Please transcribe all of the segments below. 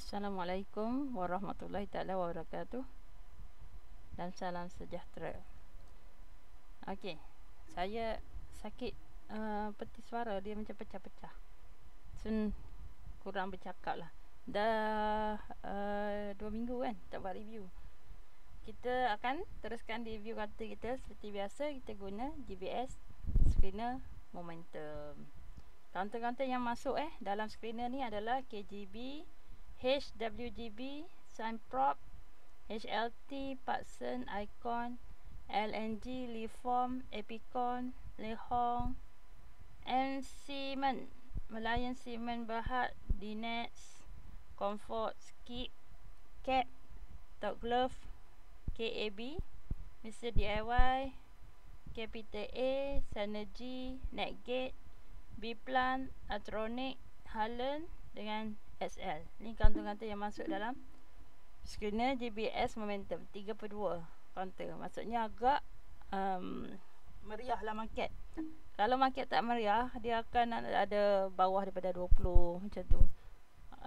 Assalamualaikum warahmatullahi taala wabarakatuh dan salam sejahtera. Okey, saya sakit peti suara dia macam pecah-pecah. Sun kurang bercakap lah. Dah 2 minggu kan tak buat review. Kita akan teruskan review kata kita seperti biasa. Kita guna GBS screener momentum. Kaunter-kaunter yang masuk dalam screener ni adalah KGB, HWGB, Sunprop, HLT, Patson, Icon, LNG, Liform, Epicon, Lehong, Siemens, Malayan Siemens Berhad, Dinex, Comfort, Skip, Cap, Top Glove, KAB, Mr. DIY, Capital A, Synergy, Netgate, Biplan, Atronic, Harlan dengan SL. Ni kaunter-kaunter yang masuk dalam screener GBS Momentum 32 kaunter. Maksudnya agak meriah lah market. Kalau market tak meriah, dia akan ada bawah daripada 20 macam tu.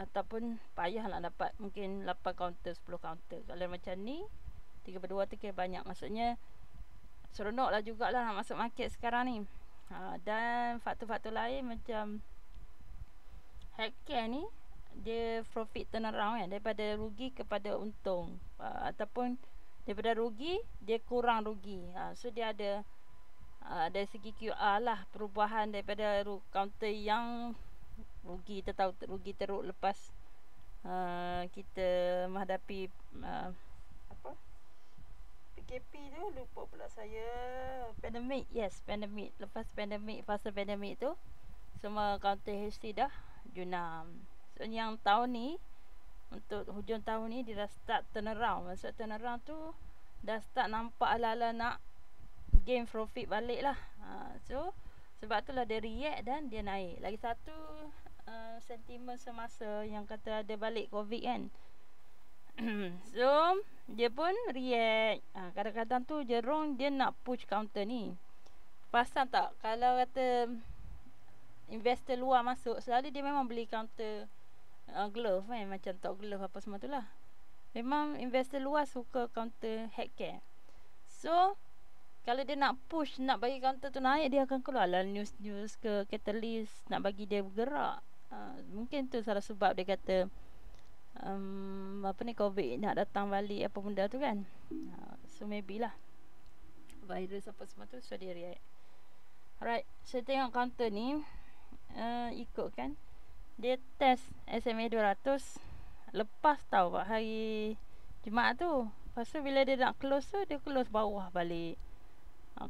Ataupun payah nak dapat mungkin 8 kaunter, 10 kaunter. Kalau macam ni 32 tu kira banyak. Maksudnya seronok lah jugalah nak masuk market sekarang ni. Dan faktor-faktor lain macam healthcare ni, dia profit turnaround kan, daripada rugi kepada untung, ataupun daripada rugi dia kurang rugi. So dia ada dari segi QR lah perubahan daripada kaunter yang rugi, kita tahu rugi teruk lepas kita menghadapi PKP tu, lupa pula saya, pandemik. Yes, pandemik. Lepas pandemik, fasa pandemik tu semua kaunter HC dah junam. So yang tahun ni, untuk hujung tahun ni dia dah start turnaround. Maksud turnaround tu dah start nampak ala-ala nak gain profit balik lah. So sebab tu lah dia react dan dia naik. Lagi satu sentimen semasa yang kata ada balik COVID kan. So dia pun react. Kadang-kadang tu Jerong dia nak push counter ni. Pasal tak, kalau kata investor luar masuk, selalu dia memang beli counter glove kan, macam Top Glove apa semua tu lah. Memang investor luar suka counter healthcare. So kalau dia nak push, nak bagi counter tu naik, dia akan keluar lah news-news ke catalyst nak bagi dia bergerak. Mungkin tu salah sebab dia kata COVID nak datang balik apa benda tu kan. So maybe lah virus apa semua tu, so dia react. Alright, saya tengok counter ni ikut kan, dia test SMA 200 lepas tau hari Jumaat tu. Lepas tu bila dia nak close tu, dia close bawah balik.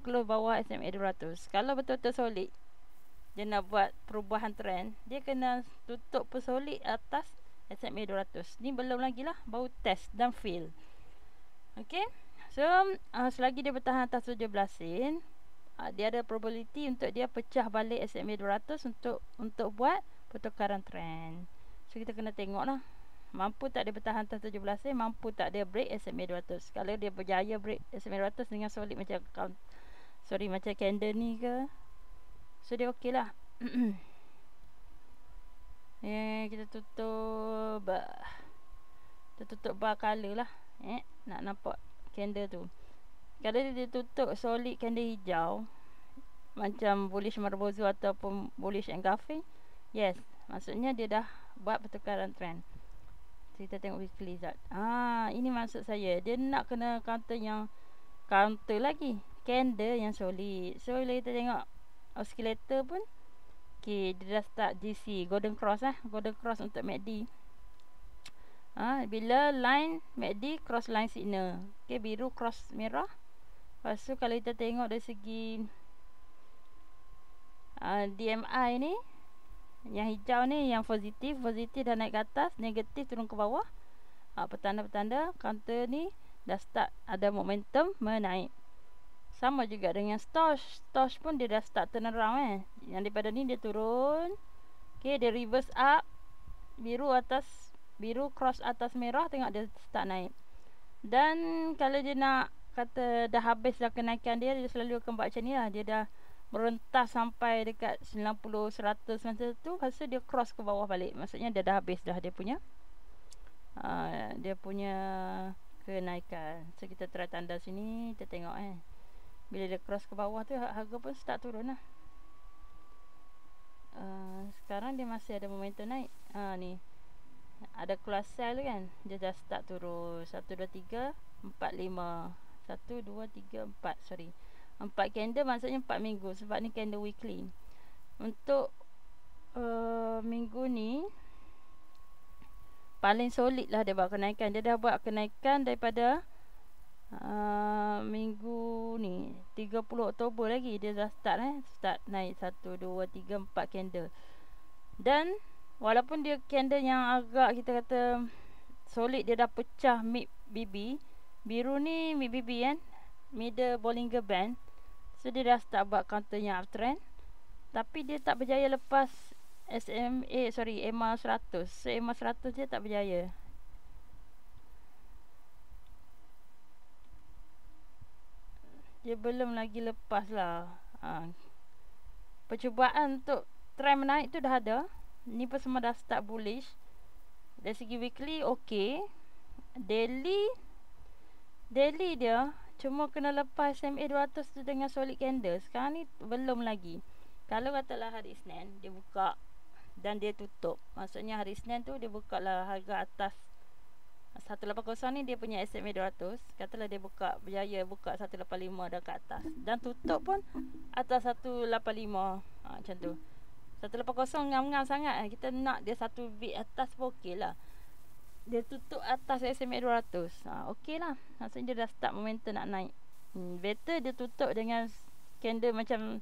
Close bawah SMA 200. Kalau betul-betul solid, dia nak buat perubahan trend, dia kena tutup solid atas SMA 200. Ni belum lagi lah, baru test dan fail. Okay, so selagi dia bertahan atas 17 sen, dia ada probability untuk dia pecah balik SMA 200 untuk buat pertukaran trend. So kita kena tengok lah, mampu tak dia bertahan atas 17 sen, mampu tak dia break SMA 200. Kalau dia berjaya break SMA 200 dengan solid macam macam candle ni ke, so dia okey lah. Kita tutup bar color lah, nak nampak candle tu. Kalau dia tutup solid candle hijau macam bullish Marubozu ataupun bullish engulfing, yes, maksudnya dia dah buat pertukaran trend. Kita tengok weekly chart. Ini maksud saya, dia nak kena counter yang counter lagi, candle yang solid. So bila kita tengok oscillator pun, okay, dia dah start GC, golden cross golden cross untuk MACD. Bila line MACD cross line signal, okay, biru cross merah. Lepas tu kalau kita tengok dari segi DMI ni, yang hijau ni yang positif dah naik ke atas, negatif turun ke bawah. Petanda-petanda counter ni dah start ada momentum menaik. Sama juga dengan Stosh pun dia dah start turn around Yang daripada ni dia turun, okay, dia reverse up, biru cross atas merah, tengok dia start naik. Dan kalau dia nak kata dah habis dah kenaikan dia selalu akan buat macam ni lah. Dia dah merentas sampai dekat 90, 100 macam tu, lepas tu dia cross ke bawah balik. Maksudnya dia dah habis dah dia punya dia punya kenaikan. So kita try tanda sini, kita tengok bila dia cross ke bawah tu harga pun start turun lah. Sekarang dia masih ada momentum naik. Ni ada keluar sell tu kan, dia dah start turun 1, 2, 3, 4, 5 1, 2, 3, 4 sorry 4 candle, maksudnya 4 minggu. Sebab ni candle weekly. Untuk minggu ni paling solid lah dia buat kenaikan. Dia dah buat kenaikan daripada minggu ni 30 Oktober lagi. Dia dah start naik 1, 2, 3, 4 candle. Dan walaupun dia candle yang agak kita kata solid, dia dah pecah mid BB. Biru ni mid BB kan, middle Bollinger Band. So dia dah start buat counter yang uptrend. Tapi dia tak berjaya lepas EMA 100. So EMA 100 dia tak berjaya. Dia belum lagi lepas lah. Percubaan untuk trend menaik tu dah ada. Ni pun semua dah start bullish. Dari segi weekly okey. Daily dia cuma kena lepas SMA 200 tu dengan solid candle. Sekarang ni belum lagi. Kalau katalah hari Isnin dia buka dan dia tutup, maksudnya hari Isnin tu dia buka lah harga atas 180 ni, dia punya SMA 200. Katalah dia buka berjaya buka 185 dah ke atas dan tutup pun atas 185. Macam tu. 180 ngam-ngam sangat. Kita nak dia satu bit atas pun okey lah. Dia tutup atas SMA 200. Okey lah. Maksudnya dia dah start momentum nak naik. Better dia tutup dengan candle macam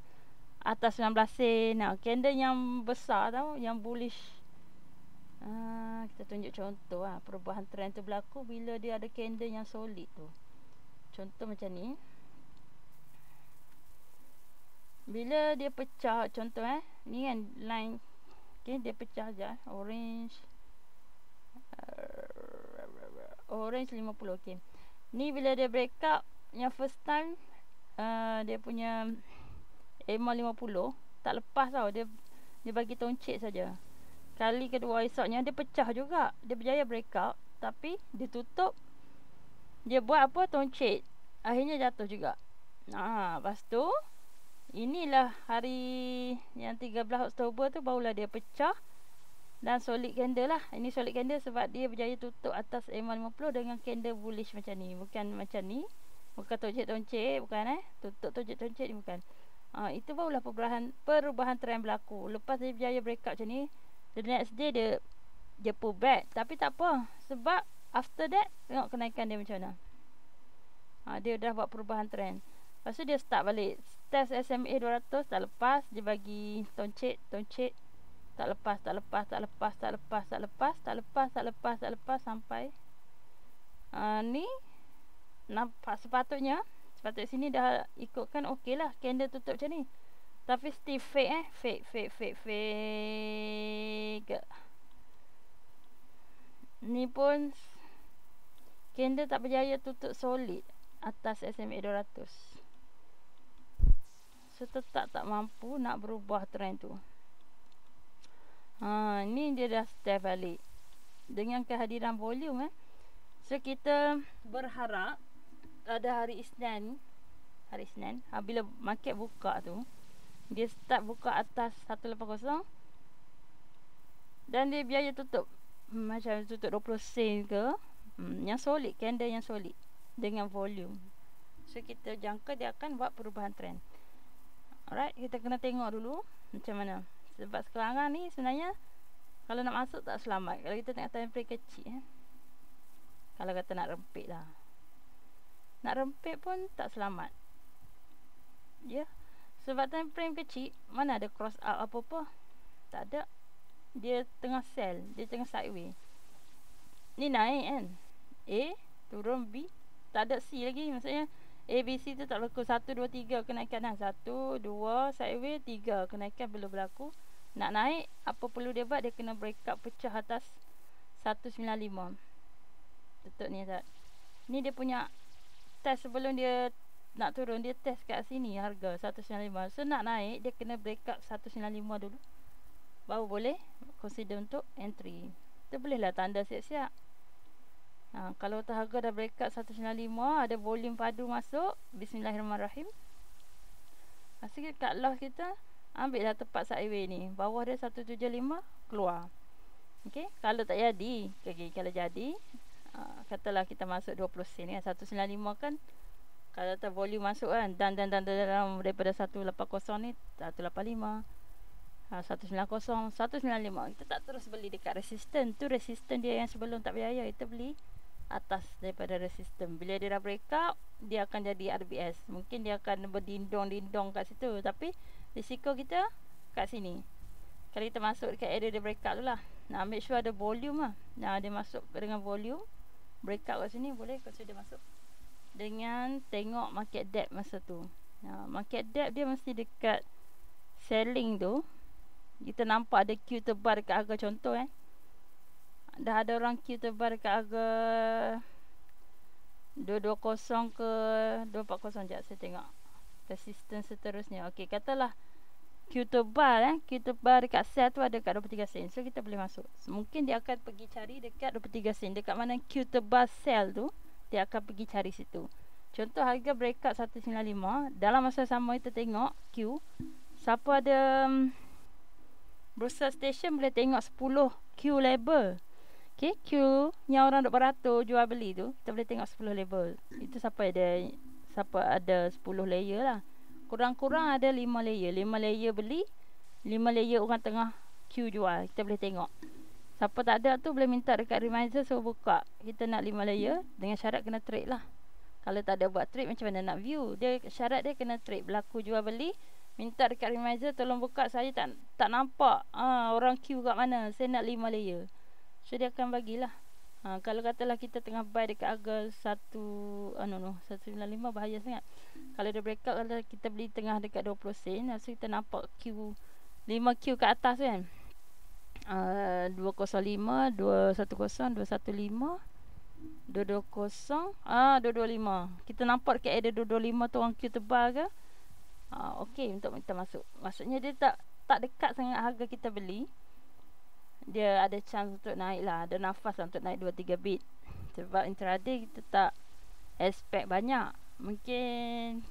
atas 19 sen. Candle yang besar tau, yang bullish. Kita tunjuk contoh perubahan trend tu berlaku bila dia ada candle yang solid tu. Contoh macam ni. Bila dia pecah, contoh ni kan line, okay, dia pecah je orange 50, okay. Ni bila dia break up yang first time, dia punya EMA 50 tak lepas tau, dia bagi toncik saja. Kali kedua esoknya dia pecah juga, dia berjaya break up, tapi dia tutup, dia buat apa, toncik, akhirnya jatuh juga. Lepas tu inilah hari yang 13 Oktober tu barulah dia pecah dan solid candle lah. Ini solid candle sebab dia berjaya tutup atas EMA 50 dengan candle bullish macam ni. Bukan macam ni, bukan toncik-toncik, bukan tutup toncik-toncik ni, bukan. Itu barulah perubahan trend berlaku. Lepas dia berjaya break up macam ni, the next day dia pull back. Tapi tak apa, sebab after that tengok kenaikan dia macam mana. Dia dah buat perubahan trend. Lepas tu dia start balik test SMA 200, tak lepas, dia bagi toncik, tak lepas sampai ni nampak sepatutnya sini dah ikutkan okey lah, candle tutup macam ni. Tapi still fake ni pun candle tak berjaya tutup solid atas SMA 200. So tetap tak mampu nak berubah trend tu. Ni dia dah step balik dengan kehadiran volume. So kita berharap ada hari Isnin, bila market buka tu, dia start buka atas 180 dan dia biaya tutup macam tutup 20 sen ke, yang solid, candle yang solid dengan volume. So kita jangka dia akan buat perubahan trend. Alright, kita kena tengok dulu macam mana. Sebab sekarang ni sebenarnya kalau nak masuk tak selamat kalau kita tengok time frame kecil. Kalau kata nak rempit lah, nak rempit pun tak selamat. Sebab time frame kecil, mana ada cross out apa-apa, tak ada. Dia tengah sell, dia tengah sideways. Ni naik kan, A turun, B tak ada, C lagi. Maksudnya A, B, C tu tak berlaku. 1, 2, 3 kenaikan 1, 2 sideways, 3 kenaikan belum berlaku. Nak naik, apa perlu dia buat? Dia kena break up, pecah atas 195. Tutup ni tak. Ni dia punya test sebelum dia nak turun, dia test kat sini harga 195. So nak naik, dia kena break up 195 dulu, baru boleh consider untuk entry. Kita bolehlah tanda siap-siap. Kalau harga dah breakout 195, ada volume padu masuk, bismillahirrahmanirrahim. Lepas tu kat loss kita ambil dah tepat sideway ni. Bawah dia 175, keluar. Okey, kalau tak jadi, kalau jadi, katalah kita masuk 20 sen kan, 195 kan, kalau tak volume masuk kan, dan daripada 180 ni 185, 190, 195, kita tak terus beli dekat resisten tu. Resisten dia yang sebelum tak berjaya, kita beli atas daripada resisten. Bila dia dah breakout, dia akan jadi RBS. Mungkin dia akan berdindong-dindong kat situ, tapi risiko kita kat sini. Kalau kita masuk dekat area dia breakout tu lah, make sure ada volume lah. Dia masuk dengan volume, breakout kat sini, boleh consider masuk dengan tengok market depth masa tu. Market depth dia mesti dekat selling tu. Kita nampak ada Q tebal dekat harga, contoh dah ada orang Q tebal dekat harga 220 ke 240. Sekejap saya tengok resistance seterusnya. Okey, katalah Q tebal Q tebal dekat sell tu ada dekat 23 sen. So kita boleh masuk. Mungkin dia akan pergi cari dekat 23 sen. Dekat mana Q tebal sell tu, dia akan pergi cari situ. Contoh harga breakout 195, dalam masa sama kita tengok Q. Siapa ada Bursa Station boleh tengok 10 Q label. Okay, Q yang orang duk beratur jual beli tu, kita boleh tengok 10 label. Itu siapa ada 10 layer lah. Kurang-kurang ada 5 layer. 5 layer beli, 5 layer orang tengah Q jual. Kita boleh tengok. Siapa tak ada tu boleh minta dekat reminder suruh buka. Kita nak 5 layer dengan syarat kena trade lah. Kalau tak ada buat trade, macam mana nak view? Dia syarat dia kena trade, berlaku jual beli. Minta dekat reminder tolong buka, saya tak nampak orang Q kat mana. Saya nak 5 layer. So dia akan bagilah. Kalau katalah kita tengah buy dekat harga 195, bahaya sangat. Kalau dia breakout, kalau kita beli tengah dekat 20 sen, so kita nampak Q 5Q kat atas kan. 205, 210, 215, 220, 225. Kita nampak dekat area 225 tu orang Q tebal ke? Okey, untuk kita masuk. Maksudnya dia tak dekat sangat harga kita beli. Dia ada chance untuk naik lah, ada nafas lah untuk naik 2-3 bit. Sebab intraday kita tak expect banyak. Mungkin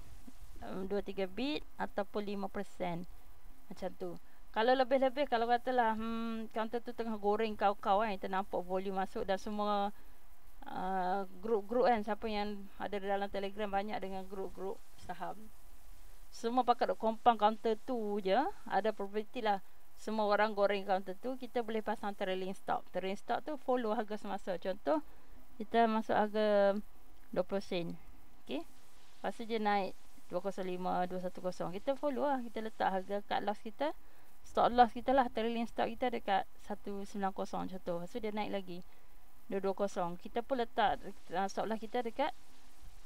2-3 bit ataupun 5%, macam tu. Kalau lebih-lebih, kalau katalah counter tu tengah goreng kau-kau kita nampak volume masuk dan semua grup-grup siapa yang ada dalam Telegram banyak dengan grup-grup saham, semua pakat duk compound counter tu je, ada probability lah semua orang goreng counter tu. Kita boleh pasang trailing stop. Trailing stop tu follow harga semasa. Contoh kita masuk harga 20 sen. Okey. Lepas tu dia naik 205, 210. Kita follow lah. Kita letak harga cut loss kita, stop loss kita lah, trailing stop kita dekat 190 contoh. Lepas tu dia naik lagi 220. Kita pun letak stop loss kita dekat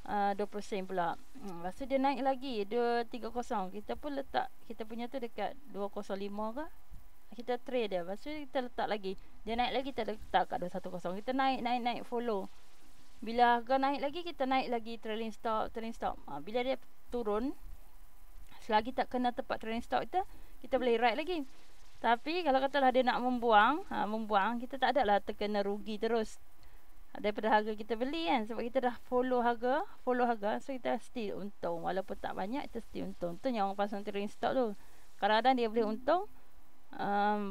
20 sen pula. Lepas tu dia naik lagi 230. Kita pun letak kita punya tu dekat 205 ke. Kita trade dia. Lepas tu kita letak lagi. Dia naik lagi, kita letak kat 210. Kita naik follow. Bila harga naik lagi, kita naik lagi trailing stop. Bila dia turun, selagi tak kena tepat trailing stop kita boleh ride lagi. Tapi kalau katalah dia nak membuang, kita tak adalah terkena rugi terus daripada harga kita beli kan. Sebab kita dah follow harga. So kita still untung. Walaupun tak banyak, kita still untung. Tu yang orang pasang trailing stop tu. Kadang-kadang dia boleh untung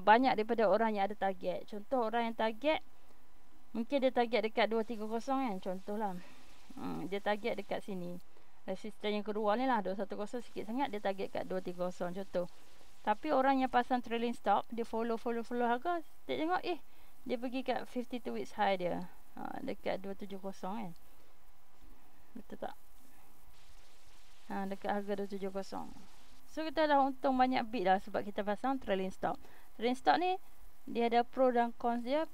banyak daripada orang yang ada target. Contoh orang yang target, mungkin dia target dekat 230 kan, contohlah. Dia target dekat sini. Resisten yang kedua ni lah 210 sikit sangat, dia target kat 230 contoh. Tapi orang yang pasang trailing stop, dia follow harga, dia tengok dia pergi kat 52 weeks high dia. Dekat 270 kan. Betul tak? Dekat harga 270. So kita dah untung banyak bit lah sebab kita pasang trailing stop. Trailing stop ni dia ada pro dan cons dia.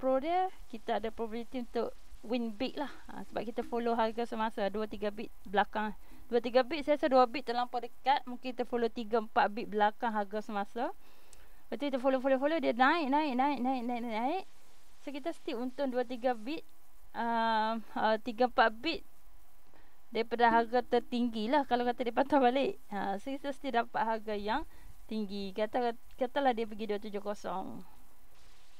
Pro dia, kita ada probability untuk win big lah. Sebab kita follow harga semasa 2-3 bit belakang. 2-3 bit, saya rasa 2 bit terlampau dekat. Mungkin kita follow 3-4 bit belakang harga semasa. Lepas tu kita follow dia naik. So kita still untung 2-3 bit, 3-4 bit daripada harga tertinggi lah kalau kata dia patah balik. So kita still dapat harga yang tinggi. Katalah dia pergi 270.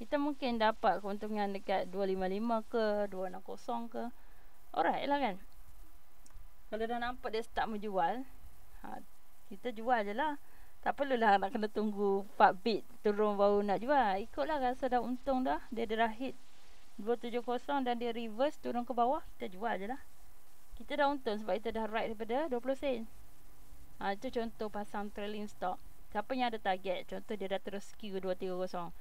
kita mungkin dapat keuntungan dekat 255 ke 260 ke. Alright lah kan. Kalau dah nampak dia start menjual, kita jual je lah. Tak perlulah nak kena tunggu 4 bit turun baru nak jual. Ikutlah rasa dah untung dah. Dia dah hit 270 dan dia reverse turun ke bawah, kita jual je lah. Kita dah untung sebab kita dah right daripada 20 sen. Itu contoh pasang trailing stock. Siapa yang ada target, contoh dia dah terus Q 230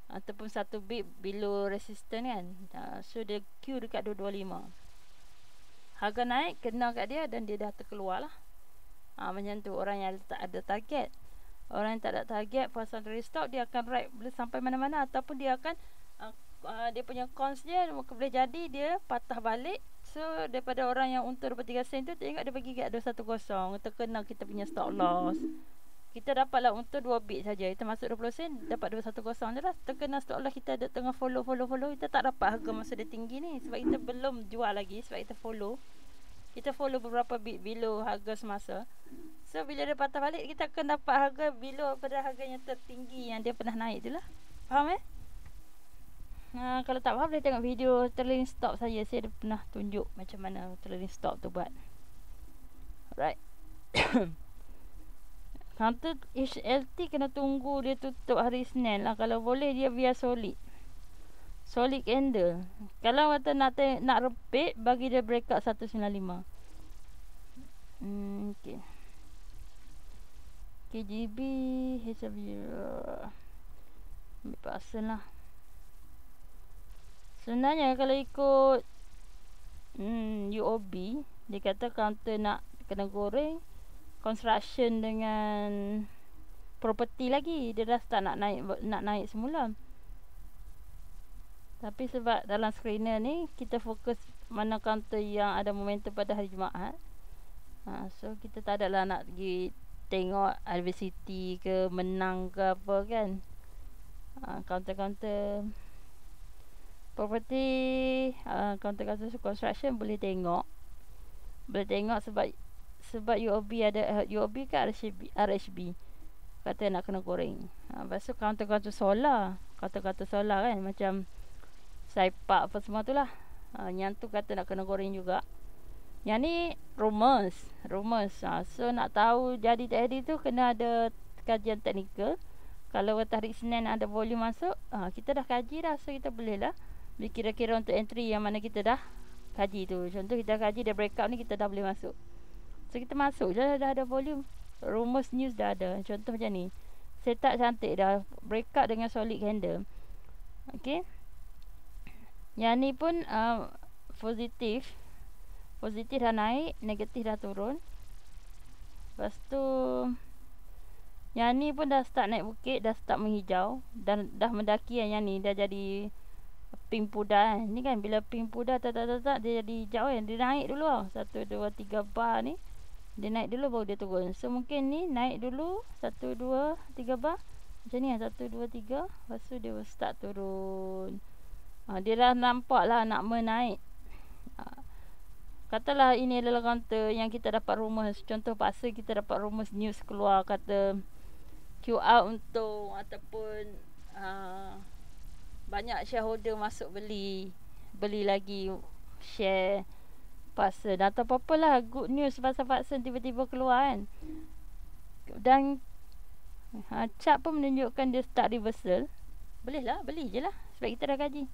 ataupun 1 bit below resistance kan. So dia Q dekat 225. Harga naik, kena kat dia dan dia dah terkeluar lah. Macam tu orang yang tak ada target. Orang yang tak ada target pasang trailing stock, dia akan ride boleh sampai mana-mana. Ataupun dia akan dia punya cons dia boleh jadi dia patah balik. So daripada orang yang untung 23 sen tu, tengok dia bagi kat 210, terkena kita punya stop loss. Kita dapatlah untung 2 bit saja. Kita masuk 20 sen, dapat 210 je lah. Terkena stop loss, kita ada tengah follow. Kita tak dapat harga masa dia tinggi ni. Sebab kita belum jual lagi, sebab kita follow. Kita follow beberapa bit below harga semasa. So bila dia patah balik, kita akan dapat harga below pada harga yang tertinggi yang dia pernah naik tu lah. Faham kalau tak faham, boleh tengok video trailing stop saya. Saya pernah tunjuk macam mana trailing stop tu buat. Alright. Counter HLT kena tunggu dia tutup hari Isnin lah. Kalau boleh dia biar solid candle. Kalau kata nak repeat, bagi dia breakout 195. Okay. KGB HW ambil pasal lah. Sebenarnya kalau ikut UOB, dia kata counter nak kena goreng construction dengan property lagi. Dia dah start nak naik semula. Tapi sebab dalam screener ni kita fokus mana counter yang ada momentum pada hari Jumaat. So kita tak adalah nak pergi tengok adversity ke menang ke apa kan. Counter property, counter construction boleh tengok sebab UOB ada UOB ke RHB kata nak kena goreng. Lepas tu counter solar kan, macam Saipak apa semua tu lah. Yang tu kata nak kena goreng juga. Yang ni rumors. So nak tahu jadi tak jadi tu kena ada kajian teknikal. Kalau hari Isnin ada volume masuk, kita dah kaji dah. So kita boleh lah kira-kira untuk entry yang mana kita dah kaji tu. Contoh kita kaji dia breakout ni, kita dah boleh masuk. So kita masuk je, dah ada volume. Rumors news dah ada. Contoh macam ni, setup cantik dah, breakout dengan solid candle. Okay, yang ni pun positif dah naik, negatif dah turun. Lepas tu yang ni pun dah start naik bukit, dah start menghijau, dan dah mendaki yang ni dah jadi pink pudar kan. Ni kan bila pink pudar tak dia jadi hijau kan. Dia naik dulu 1, 2, 3 bar ni. Dia naik dulu baru dia turun. So mungkin ni naik dulu 1, 2, 3 bar. Macam ni 1, 2, 3. Lepas tu dia start turun. Dia dah nampak lah nak menaik. Katalah ini adalah counter yang kita dapat rumus. Contoh paksa kita dapat rumus news keluar kata QR untung ataupun banyak shareholder masuk beli lagi share Paksa atau apa-apa lah, good news pasal Paksa tiba-tiba keluar kan. Dan chart pun menunjukkan dia start reversal. Boleh lah, beli je lah sebab kita dah kaji.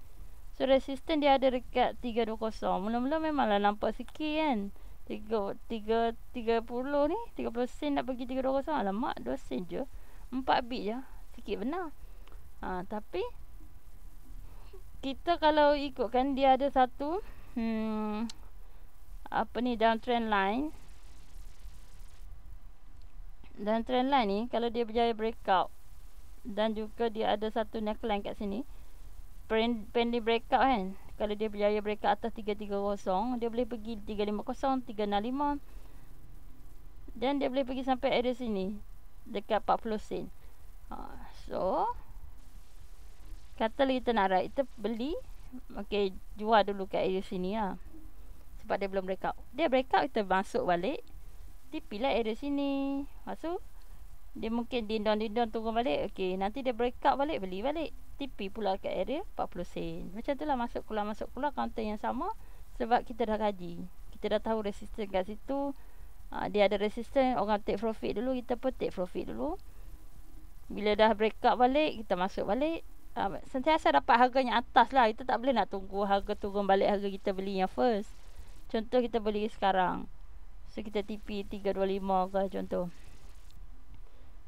So resistance dia ada dekat 320. Mula-mula memanglah nampak sikit kan, 30 ni 30 sen nak pergi 320. Alamak, 2 sen je, 4 bit je, sikit benar. Tapi kita kalau ikutkan dia ada satu downtrend line. Dan trend line ni kalau dia berjaya breakout dan juga dia ada satu neckline kat sini, pending breakout kan. Kalau dia berjaya breakout atas 330, dia boleh pergi 350, 365, dan dia boleh pergi sampai area sini dekat 40 sen. So katalah kita nak ride, kita beli, okey, jual dulu kat area sini lah. Sebab dia belum breakout. Dia breakout, kita masuk balik, TP lah area sini. Masuk Dia mungkin dindon-dindon turun balik. Okey, nanti dia breakout balik, beli balik. TP pula kat area 40 sen. Macam tu lah, masuk keluar counter yang sama. Sebab kita dah kaji, kita dah tahu resistance kat situ. Dia ada resistance, orang take profit dulu, kita pun take profit dulu. Bila dah breakout balik, kita masuk balik. Sentiasa dapat harganya atas lah. Kita tak boleh nak tunggu harga turun balik harga kita beli yang first. Contoh kita beli sekarang, so kita TP 325 ke contoh.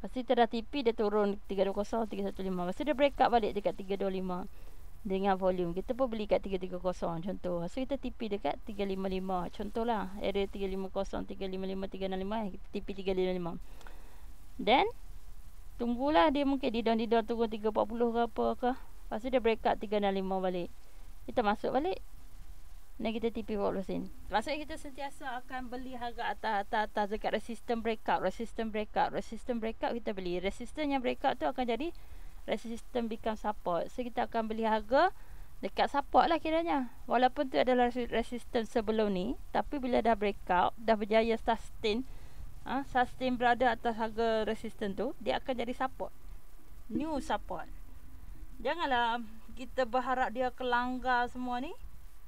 Lepas tu kita dah TP, dia turun 320, 315. Lepas tu dia breakout balik dekat 325 dengan volume. Kita pun beli kat 330 contoh. Lepas tu kita TP dekat 355. Contoh lah, area 350, 355, 365. Kita TP 355. Then tunggulah dia mungkin didon turun 340 ke apa ke. Lepas tu dia breakout 365 balik. Kita masuk balik. Dan kita TP 40 sen. Maksudnya kita sentiasa akan beli harga atas dekat resistance breakout. Resistance breakout kita beli. Resistance yang breakout tu akan jadi resistance become support. So kita akan beli harga dekat support lah kiranya. Walaupun tu adalah resistance sebelum ni, tapi bila dah breakout, dah berjaya sustain, sustain berada atas harga resistance tu, dia akan jadi support. New support. Janganlah kita berharap dia kelanggar semua ni.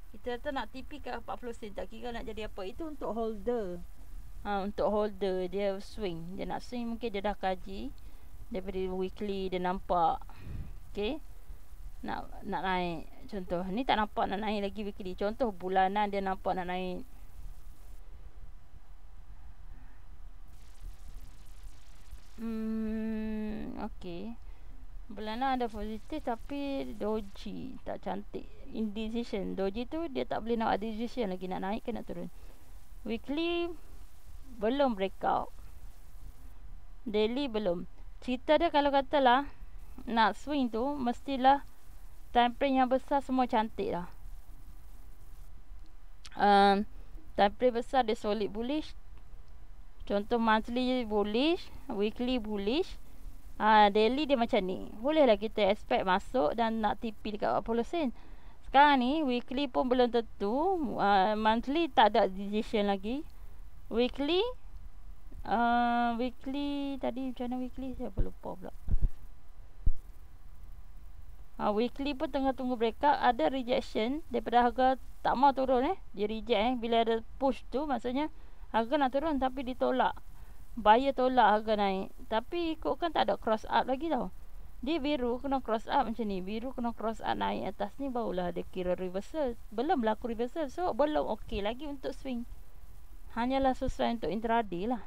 Kita tu nak TP kat 40 sen, tak kira nak jadi apa. Itu untuk holder. Untuk holder dia swing. Dia nak swing, mungkin dia dah kaji daripada weekly, dia nampak okay, nak naik. Contoh ni tak nampak nak naik lagi weekly. Contoh bulanan dia nampak nak naik. Okay, bulanan ada positif tapi doji, tak cantik. Indecision. Doji tu dia tak boleh nak ada decision lagi, nak naik ke nak turun. Weekly belum breakout, daily belum. Cerita dia kalau katalah nak swing tu, mestilah time frame yang besar semua cantik lah. Time frame besar dia solid bullish. Contoh monthly bullish, weekly bullish, daily dia macam ni. Bolehlah kita expect masuk dan nak TP dekat 40 sen. Sekarang ni weekly pun belum tentu. Monthly tak ada decision lagi. Weekly tadi macam mana weekly saya lupa pula. Weekly pun tengah tunggu breakout, ada rejection daripada harga tak mau turun dia reject bila ada push tu, maksudnya harga nak turun tapi ditolak. Buyer tolak harga naik, tapi ikutkan tak ada cross up lagi tau. Dia biru kena cross up macam ni, biru kena cross up naik atas ni, barulah dia kira reversal. Belum berlaku reversal, so belum okey lagi untuk swing. Hanyalah sesuai untuk intraday lah.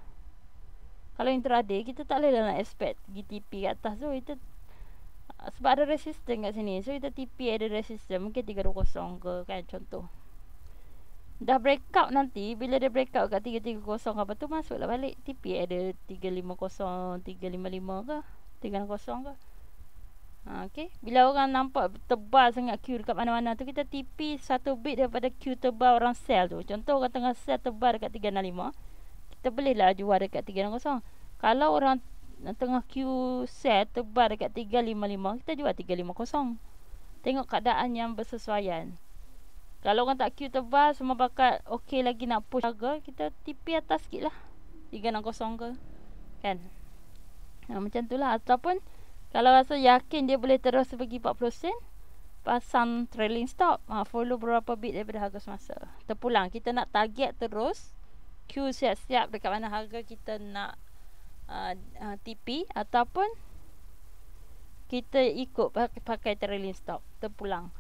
Kalau intraday kita tak boleh nak expect GTP kat atas tu. Kita sebab ada resistance kat sini, so kita TP ada resistance mungkin 320 ke kan contoh. Dah breakout nanti, bila dia breakout kat 330 apa tu, masuklah balik TP ada 350, 355 ke 360 ke. Okay. Bila orang nampak tebal sangat queue dekat mana-mana tu, kita TP satu bit daripada queue tebal orang sell tu. Contoh orang tengah sell tebal dekat 365, kita bolehlah jual dekat 360. Kalau orang tengah queue sell tebal dekat 355, kita jual 350. Tengok keadaan yang bersesuaian. Kalau orang tak queue tebal, semua bakat okey lagi nak push harga, kita TP atas sikit lah 360 ke kan. Macam tu lah. Ataupun kalau rasa yakin dia boleh terus pergi 40 sen, pasang trailing stop, follow berapa bit daripada harga semasa, terpulang. Kita nak target terus, queue siap-siap dekat mana harga kita nak TP, ataupun kita ikut pakai trailing stop, terpulang.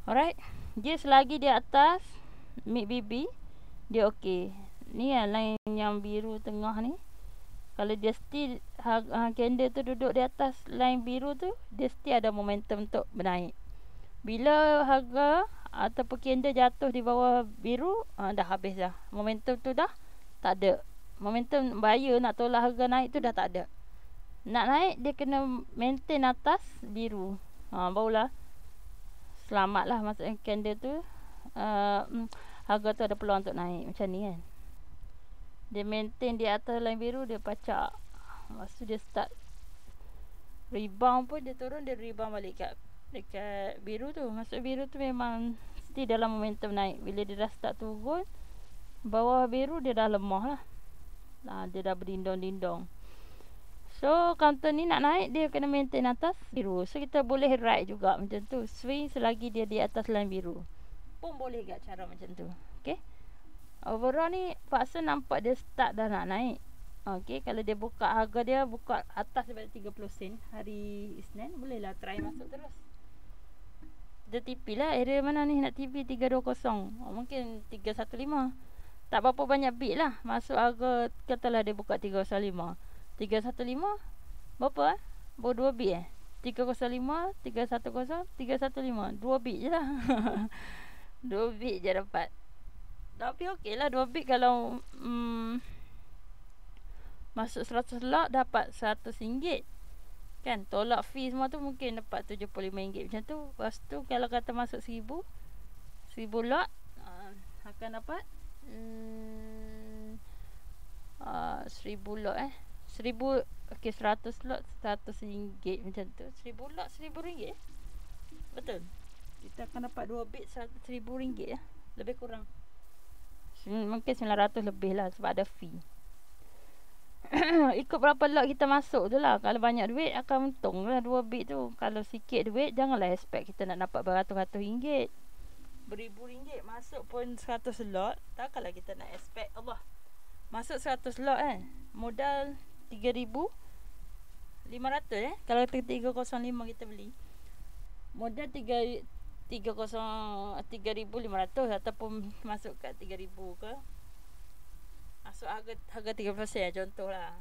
Alright, dia selagi dia atas mid BB, dia okey. Ni line yang biru tengah ni, kalau dia still candle tu duduk di atas line biru tu, dia still ada momentum untuk menaik. Bila harga ataupun candle jatuh di bawah biru, dah habis dah. Momentum tu dah tak ada. Momentum buyer nak tolak harga naik tu dah tak ada. Nak naik dia kena maintain atas biru. Barulah selamatlah, maksudnya candle tu harga tu ada peluang untuk naik macam ni kan. Dia maintain di atas line biru, dia pacak. Lepas tu dia start rebound pun, dia turun, dia rebound balik dekat biru tu. Maksud biru tu memang still dalam momentum naik. Bila dia dah start turun, bawah biru dia dah lemah lah. Dia dah berdindong-dindong. So counter ni nak naik, dia kena maintain atas biru. So kita boleh ride juga macam tu, swing selagi dia di atas line biru pun boleh kat cara macam tu. Okay, overall ni paksa nampak dia start dah nak naik. Okay, kalau dia buka, harga dia buka atas daripada 30 sen hari Isnin, bolehlah try masuk terus. Kita TP lah area mana ni nak TP 320, mungkin 315. Tak berapa banyak bit lah. Masuk harga, katalah dia buka 315. 315 berapa baru 2 bit 305, 310, 315, 2 bit je lah. 2 bit je dapat. Tapi okey lah 2 bit kalau masuk 100 lot dapat RM100 kan. Tolak fee semua tu mungkin dapat RM75 macam tu. Lepas tu kalau kata masuk 1000 lot akan dapat 1000 lot 1000, okey 100 lot RM100 macam tu. 1000 lot RM1000 betul. Kita akan dapat 2 bit RM1000 lebih kurang. Mungkin 900 lebih lah sebab ada fee. Ikut berapa lot kita masuk tu lah. Kalau banyak duit akan untung lah 2 bit tu. Kalau sikit duit janganlah expect kita nak dapat beratus-ratus ringgit, beribu ringgit. Masuk pun 100 lot, takkanlah kita nak expect Allah masuk 100 lot modal 3,500 kalau 305 kita beli, modal 3,500 ataupun masuk kat 3,000 ke, masuk harga 30 sen contohlah,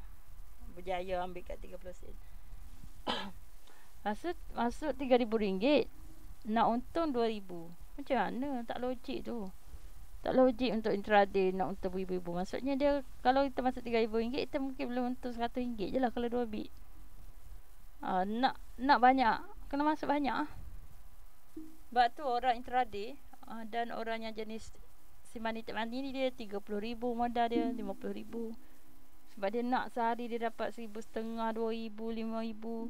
berjaya ambil kat 30 sen. masuk RM3,000 nak untung 2,000, macam mana? Tak logik tu. Tak logik untuk intraday nak untung beribu-ribu. Maksudnya dia, kalau kita masuk RM3,000, kita mungkin boleh untung RM100 je lah kalau 2 bit. Nak banyak, kena masuk banyak. Sebab tu orang intraday dan orang yang jenis si money tak money ni, dia 30,000 modal dia, 50,000. Sebab dia nak sehari dia dapat 1,500, 2,000, 5,000.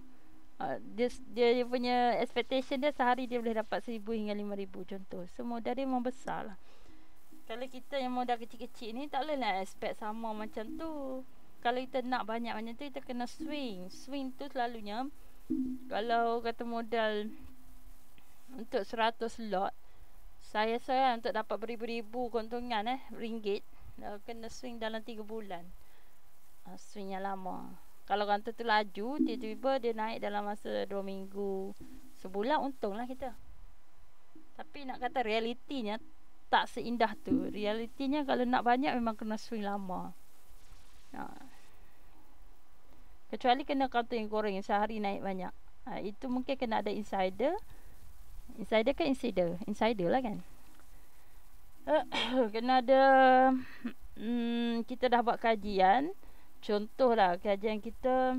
Dia punya expectation dia sehari dia boleh dapat 1,000 hingga 5,000 contoh. So modal dia memang besar lah. Kalau kita yang modal kecil-kecil ni, tak boleh lah expect sama macam tu. Kalau kita nak banyak macam tu, kita kena swing. Swing tu selalunya, kalau kata modal untuk 100 lot, saya untuk dapat beribu-ribu keuntungan ringgit, kena swing dalam 3 bulan. Swing yang lama. Kalau kata tu laju, tiba-tiba dia naik dalam masa 2 minggu, sebulan, untung lah kita. Tapi nak kata realitinya tak seindah tu. Realitinya kalau nak banyak memang kena swing lama. Kecuali kena counter yang goreng sehari naik banyak. Itu mungkin kena ada insider. Insider kan insider? Insider lah kan. Kena ada kita dah buat kajian. Contohlah kajian kita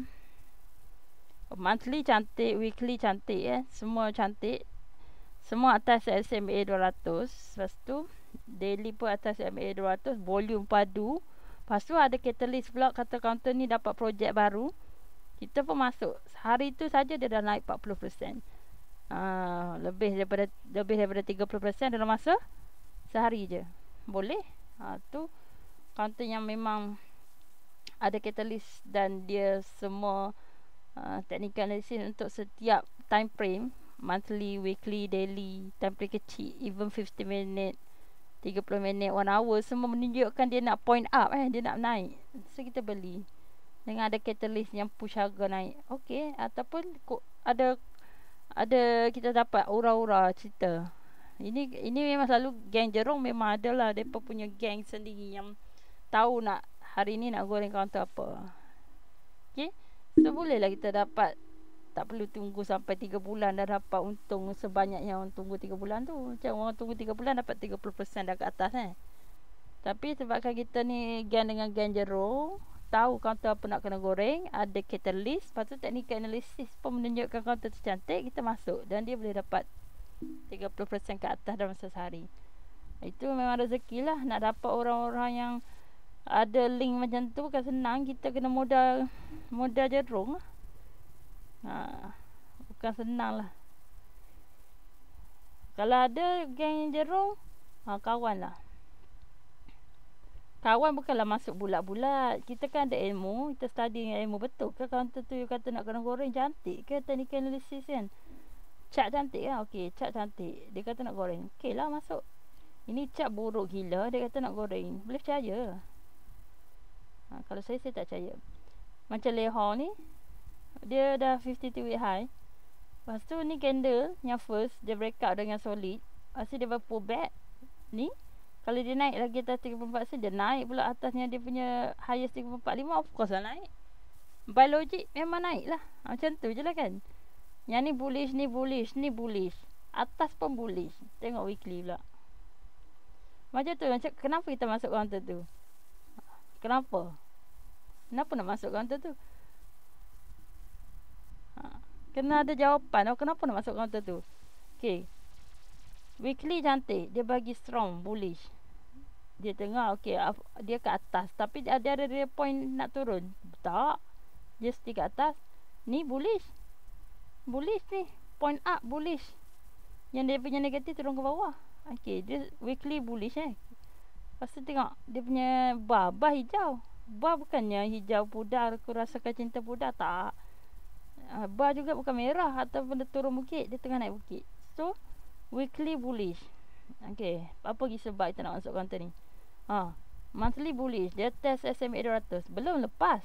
monthly cantik, weekly cantik semua cantik. Semua atas SMA 200. Lepas tu daily pun atas SMA 200, volume padu. Lepas tu ada catalyst pula, kata counter ni dapat projek baru, kita pun masuk. Hari tu saja dia dah naik 40%. Lebih daripada 30% dalam masa sehari je. Boleh. Tu counter yang memang ada catalyst dan dia semua technical analysis untuk setiap time frame, monthly, weekly, daily, time frame kecil, even 50 minit, 30 minit, 1 hour, semua menunjukkan dia nak point up dia nak naik. So kita beli dengan ada catalyst yang push harga naik. Okey, ataupun ada kita dapat ura-ura cerita. Ini memang selalu geng Jerong memang ada lah, depa punya geng sendiri yang tahu nak hari ni nak goreng counter apa. Okey, so bolehlah kita dapat. Tak perlu tunggu sampai 3 bulan dah dapat untung sebanyak yang tunggu 3 bulan tu. Macam orang tunggu 3 bulan dapat 30% dah ke atas Tapi sebabkan kita ni geng dengan geng Jerong, tahu counter apa nak kena goreng, ada catalyst, lepas tu technical analysis pun menunjukkan counter tu cantik, kita masuk dan dia boleh dapat 30% ke atas dalam masa sehari. Itu memang rezeki lah. Nak dapat orang-orang yang ada link macam tu bukan senang. Kita kena modal Jerong lah. Bukan senang lah. Kalau ada geng Jerong, kawan lah. Kawan bukanlah masuk bulat-bulat. Kita kan ada ilmu, kita study dengan ilmu. Betul ke counter tu you kata nak kena goreng cantik ke technical analysis kan? Cat cantik lah. Okey, cat cantik. Dia kata nak goreng. Okey lah masuk. Ini cat buruk gila, dia kata nak goreng. Boleh percaya? Kalau saya tak percaya. Macam Leho ni, dia dah 52 week high. Lepas tu ni candle yang first, dia break out dengan solid. Lepas tu dia pull back. Ni, kalau dia naik lagi atas 34 sen, dia naik pula atasnya dia punya highest 345, of course lah naik. By logic memang naik lah. Macam tu je lah kan. Yang ni bullish, ni bullish, ni bullish. Atas pun bullish. Tengok weekly pula. Macam tu, macam kenapa kita masuk counter tu? Kenapa? Kenapa nak masuk counter tu? Kena ada jawapan. Kenapa nak masuk counter tu? Okay. Weekly cantik. Dia bagi strong, bullish. Dia tengah, okay, dia ke atas. Tapi ada dia point nak turun. Tak. Dia stick ke atas. Ni bullish. Bullish ni. Point up, bullish. Yang dia punya negatif turun ke bawah. Okay, dia weekly bullish Lepas tu tengok. Dia punya bar hijau. Bar bukannya hijau pudar. Aku rasakan cinta pudar. Tak. Bar juga bukan merah ataupun dia turun bukit. Dia tengah naik bukit. So, weekly bullish. Okay. Apa lagi sebab kita nak masuk counter ni? Monthly bullish. Dia test SMA 200. Belum lepas.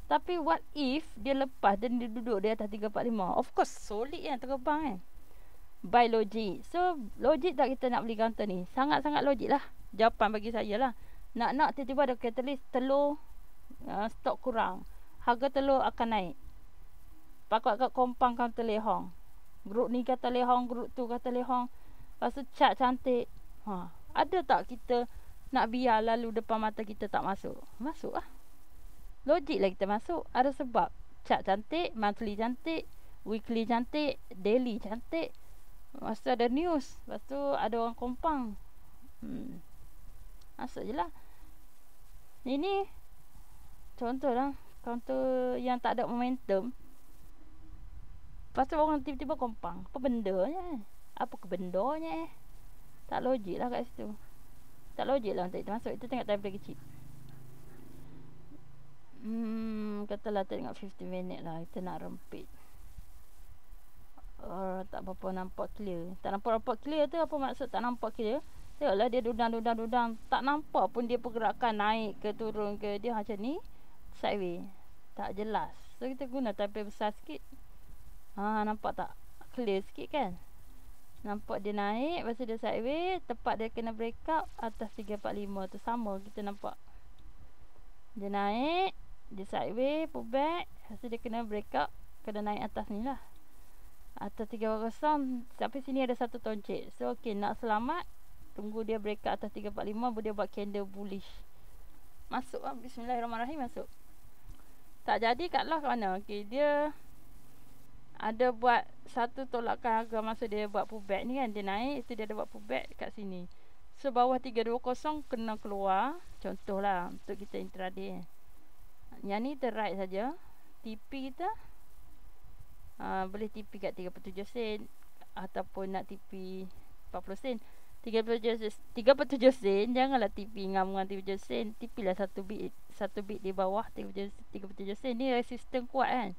Tapi what if dia lepas dan dia duduk di atas 345? Of course, solid kan terbang kan. By logic. So, logik tak kita nak beli counter ni? Sangat-sangat logik lah. Jawapan bagi saya lah. Nak tiba-tiba ada catalyst telur stok kurang. Harga telur akan naik. Pakak kat kompang counter Lehong. Grup ni kata Lehong, grup tu kata Lehong. Lepas tu cat cantik. Ada tak kita nak biar lalu depan mata kita tak masuk? Masuk lah. Logik lah kita masuk. Ada sebab. Cat cantik, monthly cantik, weekly cantik, daily cantik. Lepas tu ada news. Lepas tu ada orang kompang. Masuk je lah. Ini contoh lah. Counter yang tak ada momentum. Lepas tu orang tiba-tiba kompang. Apa bendanya? Apa kebendanya? Tak logik lah kat situ. Tak logik lah untuk kita masuk. Kita tengok time frame kecil. Katalah tengok 50 minit lah. Kita nak rempit. Tak apa-apa nampak clear. Tak nampak clear tu apa maksud tak nampak clear? Tengoklah dia dudang. Tak nampak pun dia pergerakan naik ke turun ke. Dia macam ni. Sideways. Tak jelas. So kita guna time frame besar sikit. Nampak tak? Clear sikit kan? Nampak dia naik. Lepas tu dia sideways. Tepat dia kena break up atas 345 tu. Sama kita nampak. Dia naik. Dia sideways. Pull back. Lepas tu dia kena break up. Kena naik atas ni lah. Atas 340. Sampai sini ada satu toncik. So okay, nak selamat. Tunggu dia break up atas 345. Dia buat candle bullish. Masuk lah. Bismillahirrahmanirrahim. Masuk. Tak jadi kat lah mana. Okay, dia ada buat satu tolakan harga masa dia buat pullback ni kan. Dia naik. Itu dia ada buat pullback kat sini. So bawah 320 kena keluar. Contoh lah untuk kita intraday. Yang ni terright saja. TP kita boleh TP kat 37 sen. Ataupun nak TP 40 sen. 37 sen. Janganlah TP ngam-ngam 37 sen. TP lah 1 bit di bawah 37 sen. Ni resisten kuat kan.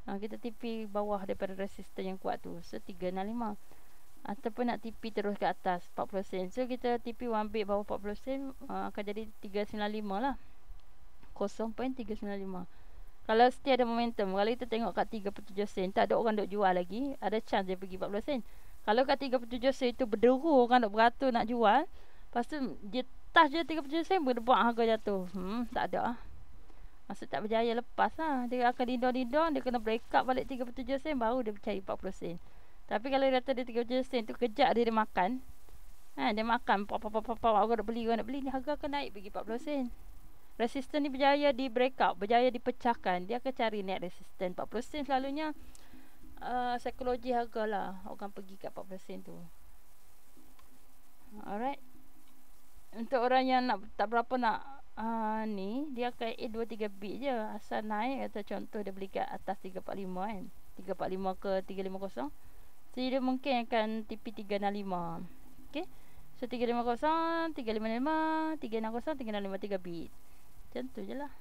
Kita TP bawah daripada resisten yang kuat tu. So 365. Ataupun nak TP terus ke atas 40 sen. So kita TP 1 bit bawah 40 sen. Akan jadi 395 lah. 0.395. Kalau still ada momentum. Kalau kita tengok kat 37 sen. Tak ada orang duk jual lagi. Ada chance dia pergi 40 sen. Kalau kat 37 sen tu berderu orang nak beratur nak jual. Lepas tu dia touch je 37 sen berdebak harga jatuh. Tak ada lah. Maksud tak berjaya lepas lah. Dia akan dindor-dindor. Dia kena break up balik 37 sen. Baru dia percaya 40 sen. Tapi kalau dia kata dia 37 sen tu kejap dia makan. Dia makan. Orang nak beli. Ni harga akan naik pergi 40 sen. Resisten ni berjaya di break up. Berjaya dipecahkan. Dia akan cari net resisten 40 sen selalunya. Psikologi harga lah. Orang pergi kat 40 sen tu. Alright. Untuk orang yang nak tak berapa nak ni, dia akan 2-3 bit je. Asal naik atau contoh dia beli kat atas 345 kan. 345 ke 350. Jadi dia mungkin akan TP 365. Okay. So 350, 355, 360, 353 bit. Macam tu je lah.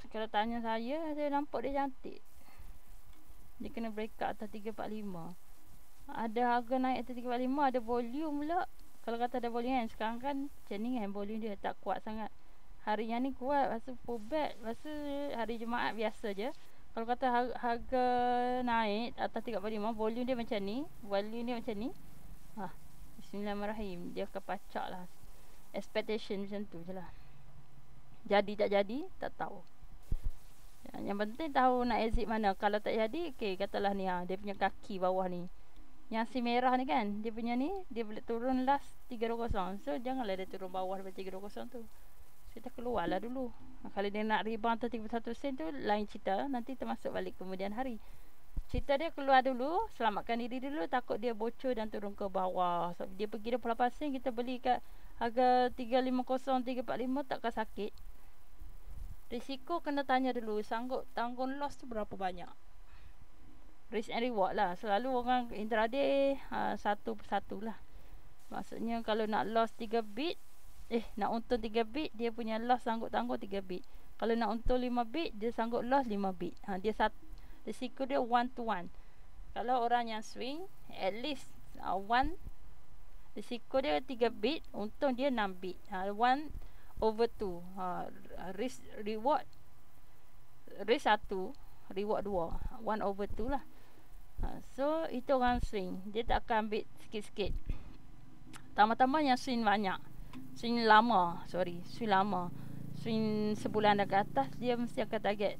Kalau tanya saya nampak dia cantik. Dia kena break up atas 345. Ada harga naik atas 345, ada volume pula. Kalau kata ada volume kan, sekarang kan macam ni kan, volume dia tak kuat sangat. Hari yang ni kuat, lepas tu pullback, lepas tu hari Jumaat biasa je. Kalau kata harga naik atas 345, volume dia macam ni, volume dia macam ni. Bismillahirrahmanirrahim. Dia akan pacak lah. Expectation macam tu je lah. Jadi tak jadi, tak tahu. Yang penting tahu nak exit mana. Kalau tak jadi, okay, katalah ni dia punya kaki bawah ni. Yang si merah ni kan, dia punya ni, dia boleh turun last 320. So janganlah dia turun bawah daripada 320 tu. Kita keluar lah dulu. Kalau dia nak rebound tu 31 sen tu lain cerita. Nanti termasuk balik kemudian hari. Cerita dia keluar dulu, selamatkan diri dulu, takut dia bocor dan turun ke bawah. So, dia pergi 28 sen, kita beli kat harga 350, 345, takkan sakit. Risiko kena tanya dulu, sanggup tanggung loss tu berapa banyak. Risk and reward lah. Selalu orang intraday satu persatu lah. Maksudnya kalau nak loss 3 bit, nak untung 3 bit, dia punya loss sanggup tanggung 3 bit. Kalau nak untung 5 bit, dia sanggup loss 5 bit. Risiko dia 1 to 1. Kalau orang yang swing, at least 1, risiko dia 3 bit, untung dia 6 bit. 1 over 2. Risk reward, risk 1, reward 2. 1 over 2 lah. So itu orang swing, dia tak akan ambil sikit-sikit. Tambah-tambah yang swing banyak, swing lama, swing sebulan dah ke atas, dia mesti akan target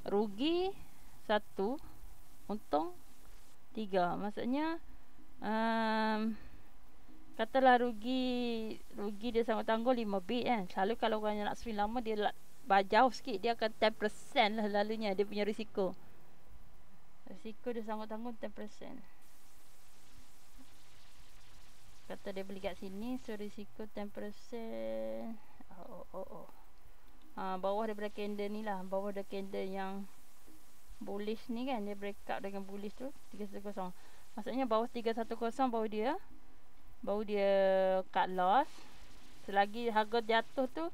rugi 1, untung 3. Maksudnya katalah rugi dia sanggup tanggung 5 bit kan. Selalu kalau orang yang nak swing lama, dia bajau sikit, dia akan 10% lah lalunya dia punya risiko. Risiko dia sanggup tanggung 10%. Kata dia beli kat sini, so risiko 10%. Bawah daripada candle ni lah, bawah daripada candle yang bullish ni kan, dia break up dengan bullish tu 310. Maksudnya bawah 310 baru dia cut loss. Selagi harga jatuh tu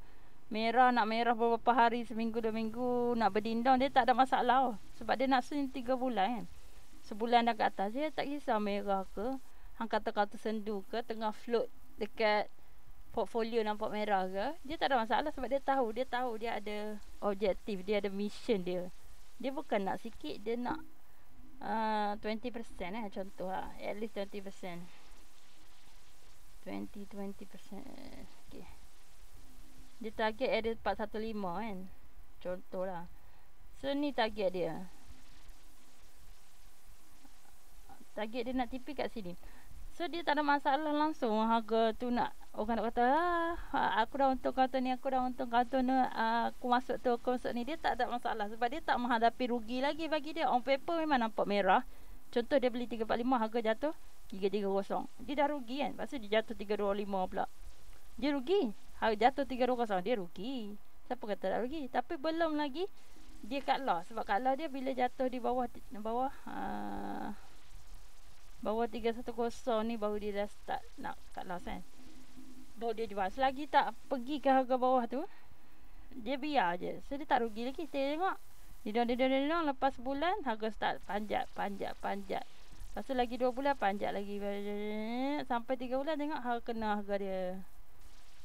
nak merah beberapa hari, seminggu 2 minggu, nak berdindang, dia tak ada masalah. Sebab dia nak swing 3 bulan kan. Sebulan dah ke atas, dia tak kisah merah ke, hang kata-kata sendu ke, tengah float dekat portfolio nampak merah ke, dia tak ada masalah. Sebab dia tahu dia ada objektif, dia ada mission dia. Dia bukan nak sikit, dia nak 20% contoh lah, at least 20%. 20%. Okay. Dia target ada 415 kan, contoh lah. So ni target dia. Target dia nak tipi kat sini. So dia tak ada masalah langsung harga tu nak, orang nak kata aku dah untung karton ni, aku dah untung karton ni, aku masuk tu, aku masuk ni. Dia tak ada masalah sebab dia tak menghadapi rugi lagi. Bagi dia on paper memang nampak merah. Contoh dia beli 345, harga jatuh 330, dia dah rugi kan. Lepas tu dia jatuh 325 pula, dia rugi. Harga jatuh 320, dia rugi. Siapa kata tak rugi? Tapi belum lagi dia cut loss. Sebab cut loss dia bila jatuh di bawah 310 ni, baru dia dah start nak cut loss kan, baru dia jual. Selagi tak pergi ke harga bawah tu, dia biar je. So dia tak rugi lagi. Kita tengok Didang, lepas sebulan harga start panjat. Lepas tu lagi 2 bulan panjat lagi, sampai 3 bulan tengok harga kena harga dia.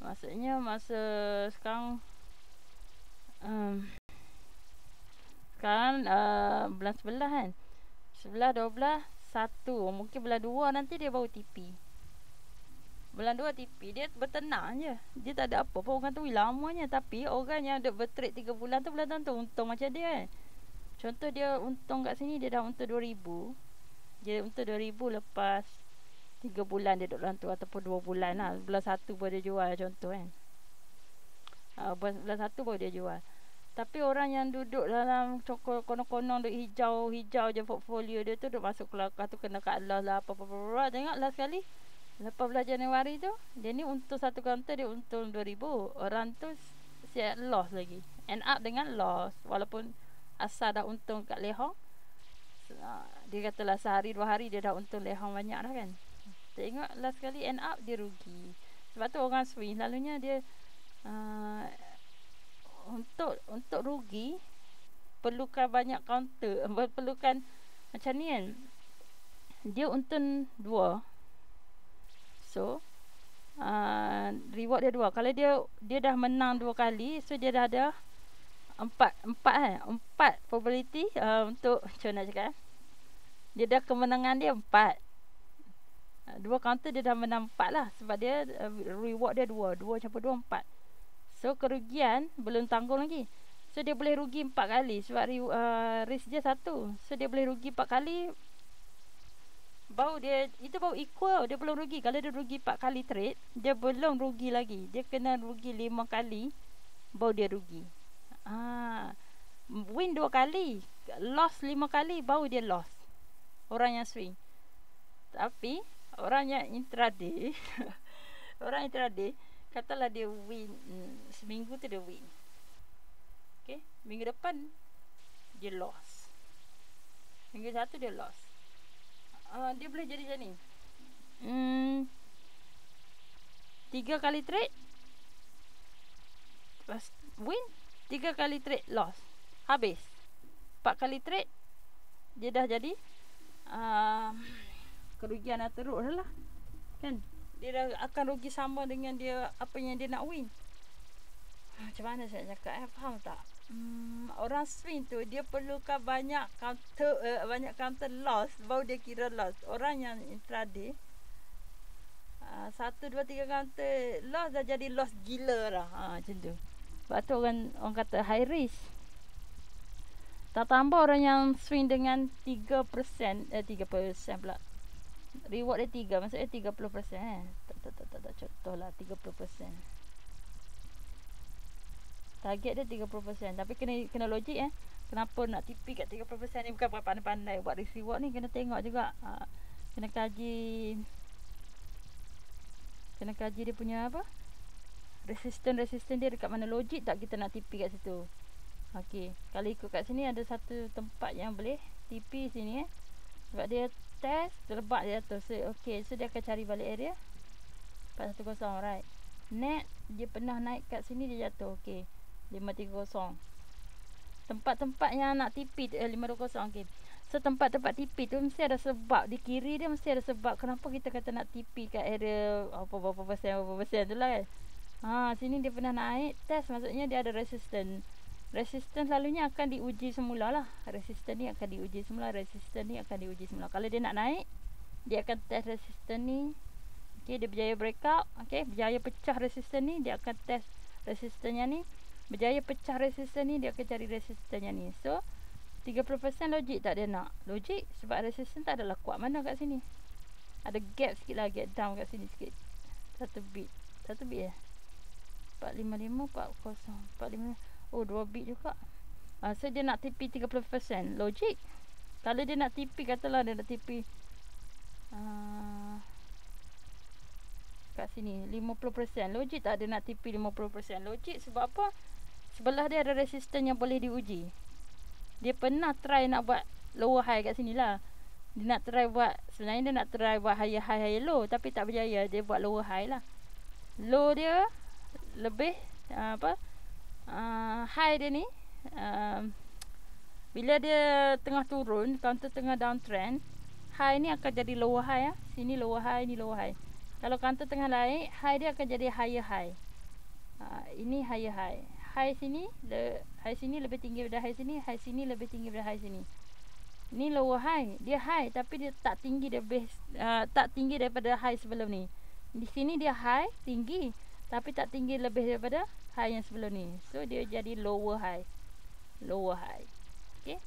Maksudnya masa sekarang bulan 11 kan, 11, 12, 1, mungkin bulan 2 nanti dia baru TP. Bulan 2 TP, dia bertenang je, dia tak ada apa pun. Orang tu lamanya. Tapi orang yang duk bertrade 3 bulan tu, bulan tu untung macam dia kan. Contoh dia untung kat sini, dia dah untung 2,000. Dia untung 2,000 lepas 3 bulan dia duduk dalam tu, ataupun 2 bulan lah. Bulan 1 baru dia jual contoh kan. Bulan 1 baru dia jual. Tapi orang yang duduk dalam konon-konon duduk hijau je portfolio dia tu, duduk masuk kelakar tu, kena kat Allah lah apa-apa. Tengok last kali 18 Januari tu, dia ni untung satu kaunter, dia untung 2,000. Orang tu siap loss lagi, end up dengan loss. Walaupun asal dah untung kat Lehong, Dia katalah sehari 2 hari dia dah untung lehong banyak dah kan. Tengok last kali end up dia rugi. Sebab tu orang swing selalunya dia untuk rugi perlukan banyak counter, perlukan macam ni kan. Dia untung 2. So reward dia 2. Kalau dia dah menang 2 kali, so dia dah ada 4 probability untuk macam nak cakap dia dah kemenangan dia 4. 2 counter dia dah menang 4 lah. Sebab dia reward dia 2 campur 2 4. So kerugian belum tanggung lagi. So dia boleh rugi 4 kali. Sebab risk dia 1. So dia boleh rugi 4 kali. Itu baru equal. Dia belum rugi. Kalau dia rugi 4 kali trade, dia belum rugi lagi. Dia kena rugi 5 kali baru dia rugi. Win 2 kali, loss 5 kali baru dia loss. Orang yang swing. Tapi orang yang intraday orang intraday katalah dia win seminggu tu dia win. Okay, minggu depan dia loss. Minggu satu dia loss. Dia boleh jadi macam ni. 3 kali trade win, 3 kali trade loss. Habis 4 kali trade dia dah jadi kerugian yang teruk dah lah kan. Dia dah akan rugi sama dengan dia apa yang dia nak win. Macam mana saya cakap faham tak? Orang swing tu dia perlukan banyak counter loss baru dia kira loss. Orang yang intraday 1, 2, 3 counter loss dah jadi loss gila dah. Macam tu. Sebab tu orang kata high risk. Tak tambah orang yang swing dengan 3% pula. Reward dia 3, maksudnya 30%. Tak contohlah 30%. Target dia 30%. Tapi kena logik Kenapa nak TP kat 30% ni, bukan pandai-pandai buat risk reward ni, kena tengok juga. Kena kaji dia punya apa? Resisten dia dekat mana, logik tak kita nak TP kat situ. Okey, kalau ikut kat sini ada satu tempat yang boleh TP sini sebab dia test terlebat dia tu. So okey, so dia akan cari balik area 410, right. Net dia pernah naik kat sini dia jatuh. Okey, 530. Tempat-tempat yang nak TP 520. Okey. So tempat-tempat TP tu mesti ada sebab. Di kiri dia mesti ada sebab kenapa kita kata nak TP kat area berapa persen tu lah kan. Sini dia pernah naik test, maksudnya dia ada resisten. Resisten selalunya akan diuji semula lah. Resisten ni akan diuji semula. Kalau dia nak naik, dia akan test resisten ni. Okay, dia berjaya breakout. Okay, berjaya pecah resisten ni, dia akan test resistennya ni. Berjaya pecah resisten ni, dia akan cari resistennya ni. So 30% logik tak dia nak? Logik, sebab resisten tak adalah kuat mana kat sini. Ada gap sikit lah, gap down kat sini sikit. 1 bit 455, 40, 45. 2 bit juga. So dia nak TP 30%. Logik. Kalau dia nak TP, katalah dia nak TP kat sini 50%. Logik tak dia nak TP 50%? Logik. Sebab apa? Sebelah dia ada resisten yang boleh diuji. Dia pernah try nak buat lower high kat sini lah. Sebenarnya dia nak try buat higher high, higher low, tapi tak berjaya. Dia buat lower high lah. Low dia lebih high dia ni bila dia tengah turun, counter tengah downtrend, high ni akan jadi lower high. Sini lower high, ni lower high. Kalau counter tengah naik, high dia akan jadi higher high. Ini higher high. High sini lebih tinggi daripada high sini. High sini lebih tinggi daripada high sini. Ni lower high. Dia high tapi dia tak tinggi tak tinggi daripada high sebelum ni. Di sini dia high, tinggi, tapi tak tinggi lebih daripada high yang sebelum ni. So dia jadi lower high. Okay.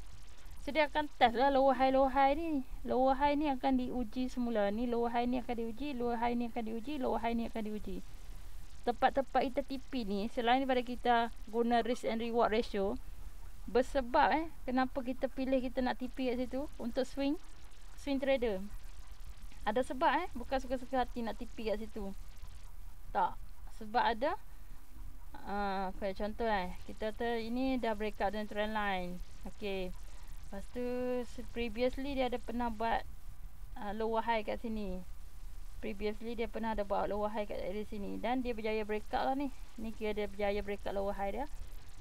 So dia akan test lah lower high ni. Lower high ni akan diuji semula. Ni lower high ni akan diuji, lower high ni akan diuji, lower high ni akan diuji. Tempat-tempat kita TP ni, selain daripada kita guna risk and reward ratio, bersebab kenapa kita pilih kita nak TP kat situ untuk swing trader. Ada sebab bukan suka-suka hati nak TP kat situ. Tak. Sebab ada contoh kita ini dah breakout dengan trend line. Okey. Lepas tu previously dia ada pernah buat lower high kat sini. Previously dia pernah ada buat lower high kat area sini. Dan dia berjaya breakout lah ni. Ni kira dia berjaya breakout lower high dia.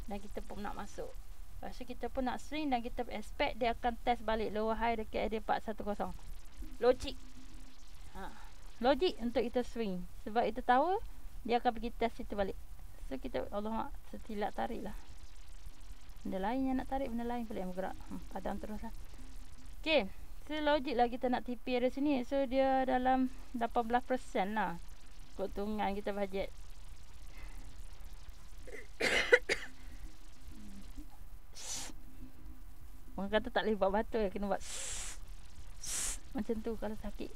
Dan kita pun nak masuk. Lepas tu kita pun nak swing dan kita expect dia akan test balik lower high dekat area 410. Logik. Logik untuk kita swing. Sebab kita tahu dia akan pergi test situ balik. So kita Allah setilat tarik lah. Benda lain yang nak tarik, benda lain pula yang bergerak. Padam terus lah. Okay. So logik lah kita nak TP area sini. So dia dalam 18% lah keuntungan kita bajet. Orang kata tak boleh buat batul, kena buat macam tu kalau sakit.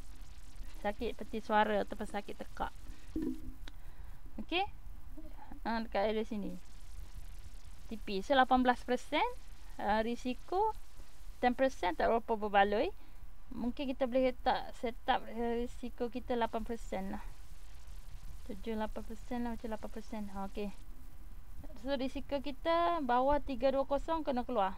Sakit peti suara ataupun sakit tekak. Okey. Dekat area sini. TP. So 18%. Risiko 10% tak berapa berbaloi. Mungkin kita boleh letak setup risiko kita 8% lah. 7-8% lah, macam 8%. Okey. So risiko kita bawah 320 kena keluar.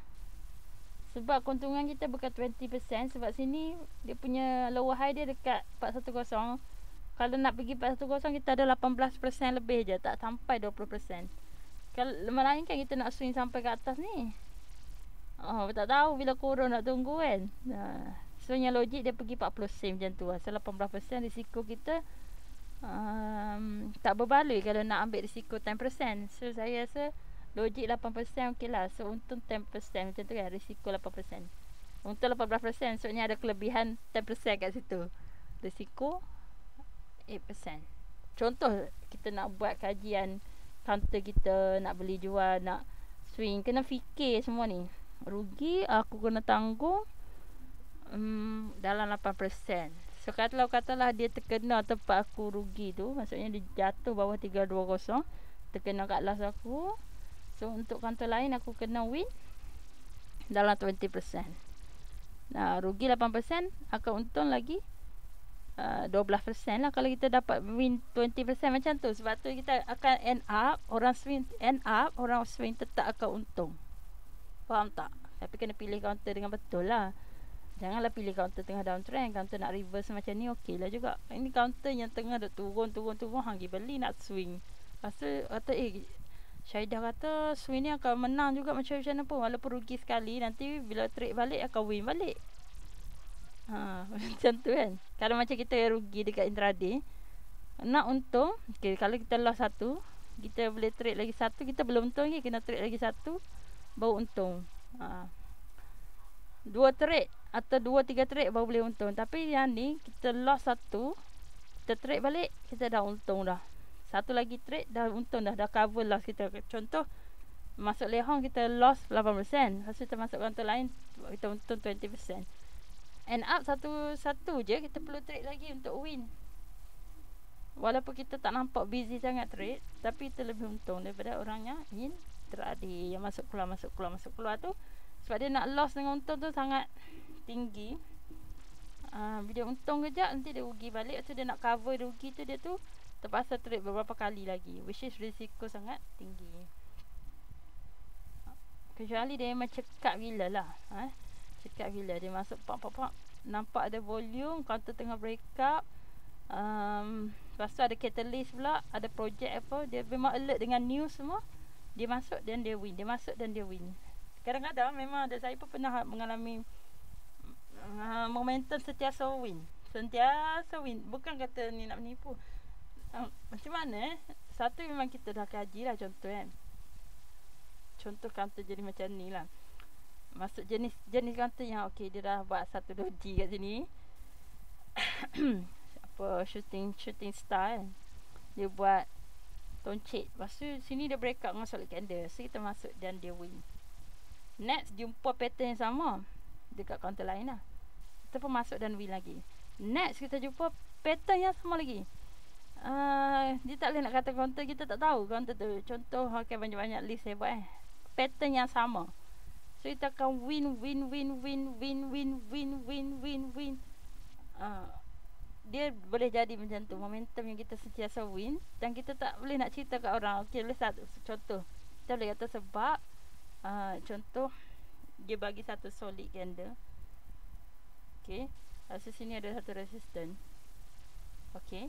Sebab keuntungan kita bukan 20%. Sebab sini dia punya lower high dia dekat 410. Kalau nak pergi 410 kita ada 18% lebih je, tak sampai 20%. Kalau lain kan kita nak swing sampai ke atas ni. Tak tahu bila kurang nak tunggu kan. So yang logik dia pergi 40 sen macam tu lah. So 18% risiko kita tak berbaloi kalau nak ambil risiko 10%. So saya rasa logik 8% okey lah. So untung 10% macam tu kan. Risiko 8%. Untung 18%. So ni ada kelebihan 10% kat situ. Risiko 8%. Contoh kita nak buat kajian counter kita, nak beli jual, nak swing, kena fikir semua ni. Rugi aku kena tanggung dalam 8%. So katalah dia terkena tempat aku rugi tu, maksudnya dia jatuh bawah 320, terkena kat last aku. So untuk counter lain aku kena win dalam 20%. Rugi 8%, akan untung lagi 12% lah kalau kita dapat win 20% macam tu. Sebab tu kita akan end up, orang swing tetap akan untung. Faham tak? Tapi kena pilih counter dengan betul lah. Janganlah pilih counter tengah downtrend. Counter nak reverse macam ni okey lah juga. Ini counter yang tengah dah turun hang pergi beli nak swing. Lepas tu kata Syahidah kata swing ni akan menang juga macam mana pun, walaupun rugi sekali, nanti bila trade balik akan win balik. Macam tu kan. Kalau macam kita rugi dekat intraday, nak untung, okay, kalau kita loss satu, kita boleh trade lagi satu, kita belum untung lagi, kena trade lagi satu baru untung. 2 trade atau 2-3 trade baru boleh untung. Tapi yang ni kita loss satu, kita trade balik, kita dah untung dah. Satu lagi trade dah untung dah cover loss kita. Contoh masuk lehong kita loss 8%, lepas tu kita masuk counter lain kita untung 20%. End up satu je kita perlu trade lagi untuk win. Walaupun kita tak nampak busy sangat trade, tapi kita lebih untung daripada orang yang intraday, yang masuk keluar tu. Sebab dia nak loss dengan untung tu sangat tinggi. Bila untung kejap, nanti dia rugi balik. So dia nak cover rugi tu, dia tu terpaksa trade beberapa kali lagi, which is risiko sangat tinggi. Kecuali dia memang cekak gila lah. Cekak gila, dia masuk pak, nampak ada volume, counter tengah break up. Lepas tu ada catalyst pula, ada project apa, dia memang alert dengan news semua. Dia masuk dan dia win, dia masuk dan dia win. Kadang-kadang memang ada, saya pun pernah mengalami momentum sentiasa win. Bukan kata ni nak menipu. Macam mana satu memang kita dah kaji lah, contoh kan. Contoh counter jadi macam ni lah. Masuk jenis counter yang okey, dia dah buat satu doji kat sini. Apa shooting star kan. Dia buat toncit. Lepas tu sini dia break up dengan solid candle. So kita masuk dan dia win. Next jumpa pattern yang sama dekat counter lain lah, kita pun masuk dan win lagi. Next kita jumpa pattern yang sama lagi. Dia tak boleh nak kata counter kita tak tahu counter tu. Contoh banyak-banyak list saya buat pattern yang sama. So kita akan win. Dia boleh jadi macam tu, momentum yang kita sentiasa win. Dan kita tak boleh nak cerita kat orang. Okay, boleh satu contoh, kita boleh kata sebab contoh dia bagi satu solid candle. Okay, sini ada satu resistance. Okay,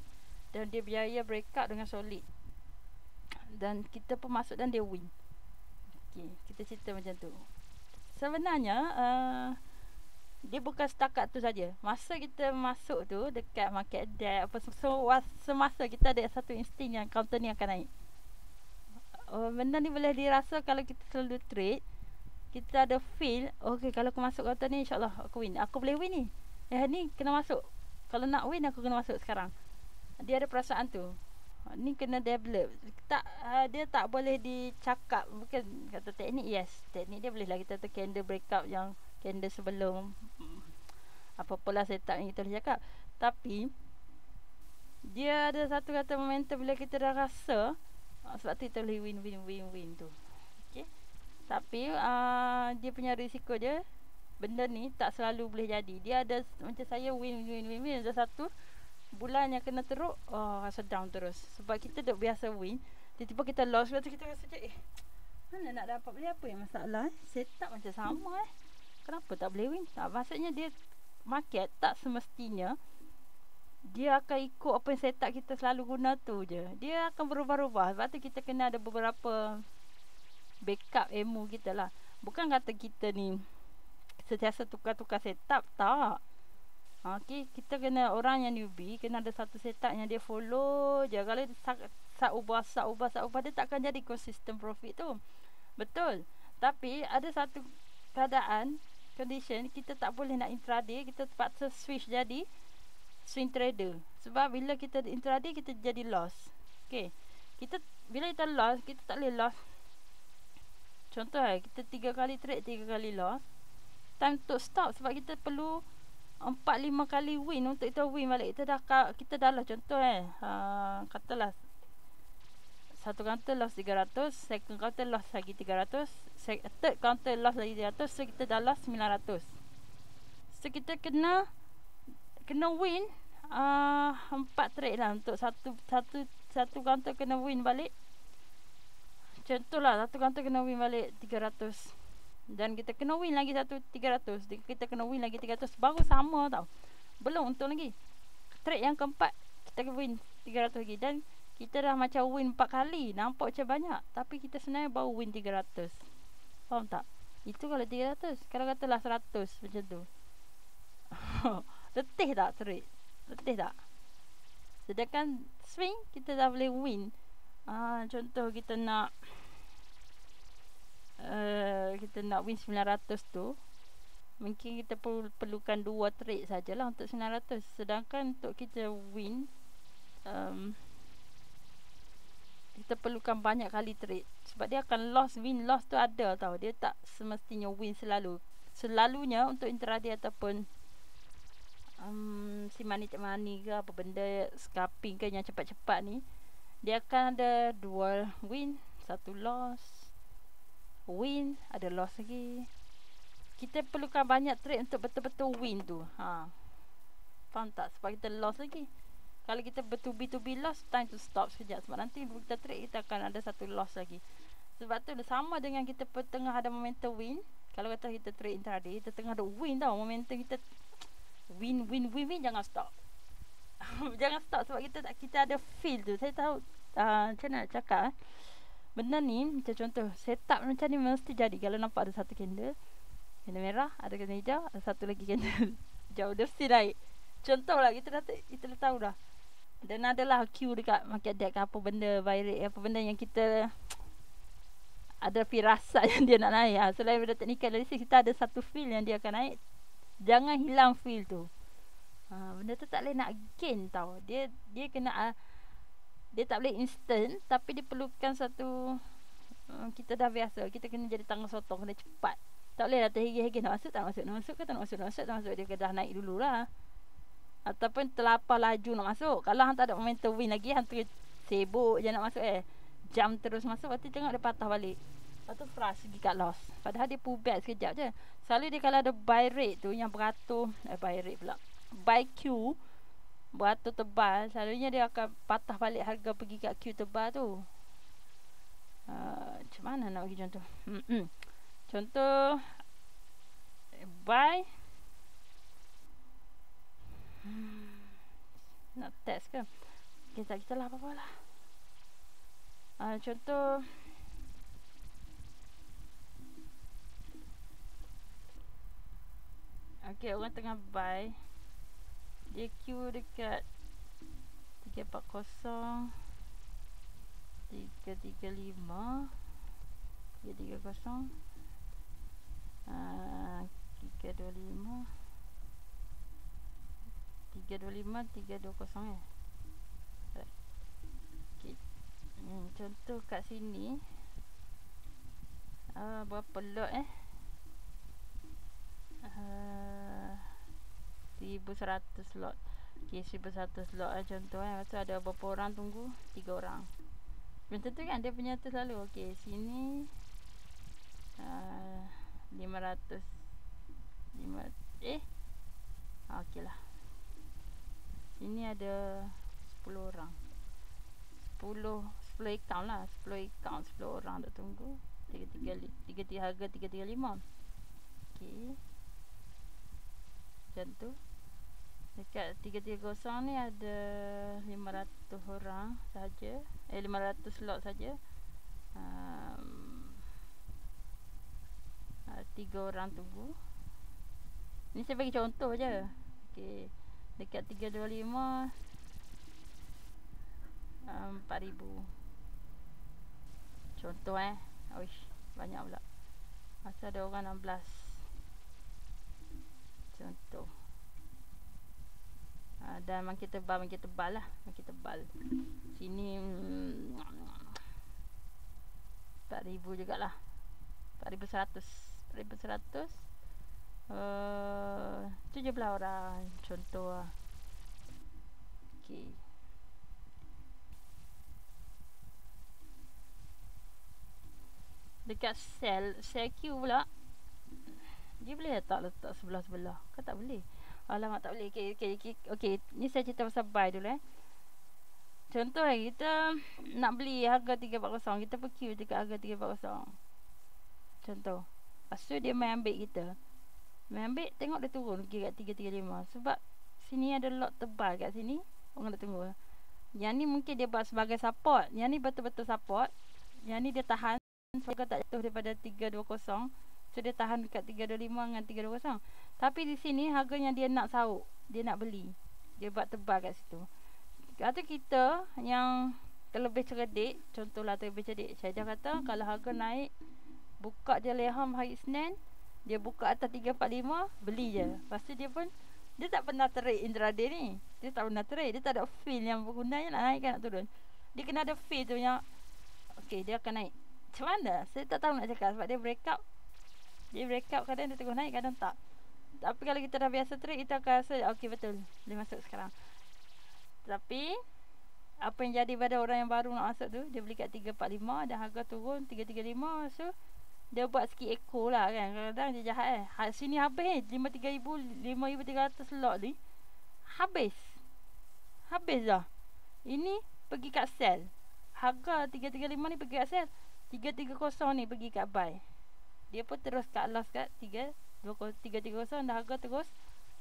dan dia biaya breakout dengan solid, dan kita pun masuk dan dia win. Okay, kita cerita macam tu. Sebenarnya dia bukan setakat tu saja. Masa kita masuk tu dekat market depth apa semasa kita ada satu insting yang counter ni akan naik. Benda ni boleh dirasa kalau kita selalu trade. Kita ada feel, okay, kalau aku masuk counter ni insyaAllah aku win. Aku boleh win ni. Ni kena masuk. Kalau nak win aku kena masuk sekarang. Dia ada perasaan tu. Ni kena develop. Dia tak boleh dicakap. Bukan kata teknik, yes. Teknik dia boleh lah kita tu candle breakout yang candle sebelum apa-apalah setup yang kita boleh cakap. Tapi dia ada satu kata momentum bila kita dah rasa, sebab tu kita boleh win tu. Okay. Tapi dia punya risiko dia, benda ni tak selalu boleh jadi. Dia ada macam saya win. Ada satu bulan yang kena teruk, rasa down terus. Sebab kita dah biasa win, tiba-tiba kita lost. Lepas tu kita rasa mana nak dapat beli, apa yang masalah setup macam sama kenapa tak boleh win. Maksudnya dia market tak semestinya dia akan ikut apa yang setup kita selalu guna tu je. Dia akan berubah-ubah. Sebab tu kita kena ada beberapa backup ilmu kita lah. Bukan kata kita ni sentiasa tukar-tukar setup, tak. Okay, kita kena orang yang newbie, kena ada satu setup yang dia follow je. Kalau dia ubah, dia takkan jadi consistent profit tu. Betul. Tapi ada satu keadaan, condition, kita tak boleh nak intraday, kita terpaksa switch jadi swing trader. Sebab bila kita intraday, kita jadi loss. Okay, bila kita loss, kita tak boleh loss. Contoh kita 3 kali trade, 3 kali loss. Time untuk stop, sebab kita perlu 4-5 kali win untuk kita win balik. Kita dah lah contoh katalah satu counter loss 300, second counter loss lagi 300, third counter loss lagi 300, so kita dah loss 900. So kita kena win 4 trade lah untuk satu counter kena win balik. Contohlah satu counter kena win balik 300, dan kita kena win lagi satu 300, kita kena win lagi 300, baru sama tau. Belum untung lagi. Trade yang keempat kita win 300 lagi, dan kita dah macam win 4 kali. Nampak macam banyak, tapi kita sebenarnya baru win 300. Faham tak? Itu kalau 300. Kalau katalah 100 macam tu. Letih tak trade? Letih tak? Sedangkan swing kita dah boleh win. Contoh kita nak win 900 tu, mungkin kita perlukan 2 trade sajalah untuk 900. Sedangkan untuk kita win, kita perlukan banyak kali trade. Sebab dia akan win loss tu ada tau. Dia tak semestinya win selalu. Selalunya untuk intraday ataupun si money ke apa benda scalping ke yang cepat-cepat ni, dia akan ada 2 win, 1 loss, win, ada loss lagi. Kita perlukan banyak trade untuk betul-betul win tu. Faham tak? Sebab kita loss lagi. Kalau kita bertubi-tubi loss, time to stop sekejap. Sebab nanti bila kita trade, kita akan ada satu loss lagi. Sebab tu sama dengan kita tengah ada momentum win. Kalau kata kita trade intraday, kita tengah ada win tau. Momentum kita win, jangan stop. Jangan stop sebab kita ada feel tu. Saya tahu macam mana nak cakap benda ni. Macam contoh setup macam ni mesti jadi. Kalau nampak ada satu candle merah, ada candle hijau, ada satu lagi candle hijau, dia mesti naik. Contoh lah, kita dah tahu dah. Dan adalah queue dekat market depth, apa benda buy rate, apa benda yang kita ada firasat yang dia nak naik. Selain benda technical analysis, kita ada satu feel yang dia akan naik. Jangan hilang feel tu. Benda tu tak boleh nak gain tau. Dia kena dia tak boleh instant, tapi dia perlukan satu kita dah biasa. Kita kena jadi tangan sotong, kena cepat. Tak boleh lah terhegi-hegi nak masuk, tak masuk ke tak nak masuk. Dia dah naik dululah. Ataupun terlapar laju nak masuk. Kalau hang tak ada momentum win lagi, hang sibuk je nak masuk jam terus masuk, lepas tu tengok dia patah balik. Lepas tu frust pergi kat loss. Padahal dia pull back sekejap je. Selalu dia kalau ada buy rate tu yang beratur, buy rate pula, buy Q beratur tebal, selalunya dia akan patah balik harga pergi kat Q tebal tu. Macam mana nak bagi contoh? Contoh buy. Nak test ke? Kita lah apa-apa lah. Contoh okay, orang tengah buy. Dia queue dekat 340 335 330 325 320 okay. Contoh kat sini berapa lot 1100 lot. Okay, 1100 lot contoh lepas tu ada berapa orang tunggu? 3 orang. Macam tu kan dia punya tu selalu. Okay, sini 500 okay lah. Sini ada 10 orang. 10 account lah. 10 account 10 orang dah tunggu. 3 harga 335. Okay, macam tu. Dekat 330 ni ada 500 orang saja. 500 slot saja. 3 orang tunggu. Ni saya bagi contoh je. Okey. Dekat 325 4,000. Contoh Oish, banyak pula. Masa ada orang 16. Contoh. Dan makin tebal lah. Makin tebal. Sini 4,000 jugalah. 4,100. 17 orang. Contoh lah. Okay. Dekat sell queue pula, dia boleh letak sebelah-sebelah. Kan tak boleh. Alamak, tak boleh. Okay. Ni saya cerita pasal buy dulu Contoh kita nak beli harga 340. Kita pergi queue dekat harga 340. Contoh. Lepas tu dia main ambil kita. Main ambil, tengok dia turun pergi kat 335. Sebab sini ada lot tebal kat sini. Orang nak tunggu. Yang ni mungkin dia buat sebagai support. Yang ni betul-betul support. Yang ni dia tahan supaya tak jatuh daripada 320. So dia tahan dekat 325 dengan 320. Tapi di sini harganya dia nak sauk. Dia nak beli. Dia buat tebal kat situ. Kata kita yang terlebih cerdik, contohlah terlebih cerdik, saya dah kata kalau harga naik, buka je leham hari Isnin, dia buka atas 345, beli je. Lepas tu dia pun, dia tak pernah trade intraday ni. Dia tak pernah trade. Dia tak ada feel yang berguna nak naik kan nak turun. Dia kena ada feel tu yang okay, dia akan naik. Macam mana? Saya tak tahu nak cakap sebab dia break up. Dia break up, kadang dia tengok naik, kadang tak. Tapi kalau kita dah biasa trade, kita akan rasa okay, betul, dia masuk sekarang. Tapi apa yang jadi pada orang yang baru nak masuk tu, dia beli kat 345 dan harga turun 335. So dia buat sikit echo lah kan. Kadang-kadang dia jahat sini habis 5,300 slot ni. Habis dah. Ini pergi kat sell. Harga 335 ni pergi kat sell. 330 ni pergi kat buy. Dia pun terus kat loss kat 330 dan harga terus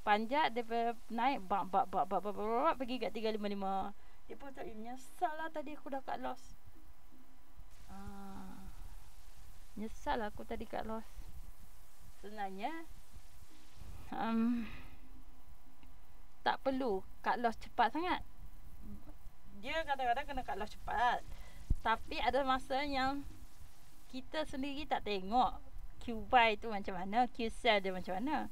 panjat. Dia naik bak pergi kat 355. Dia pun tak menyesal lah tadi aku dah kat loss. Nyesal lah aku tadi kat loss. Sebenarnya tak perlu cut loss cepat sangat. Dia kadang-kadang kena cut loss cepat. Tapi ada masa yang kita sendiri tak tengok Q buy tu macam mana, Q sell dia macam mana.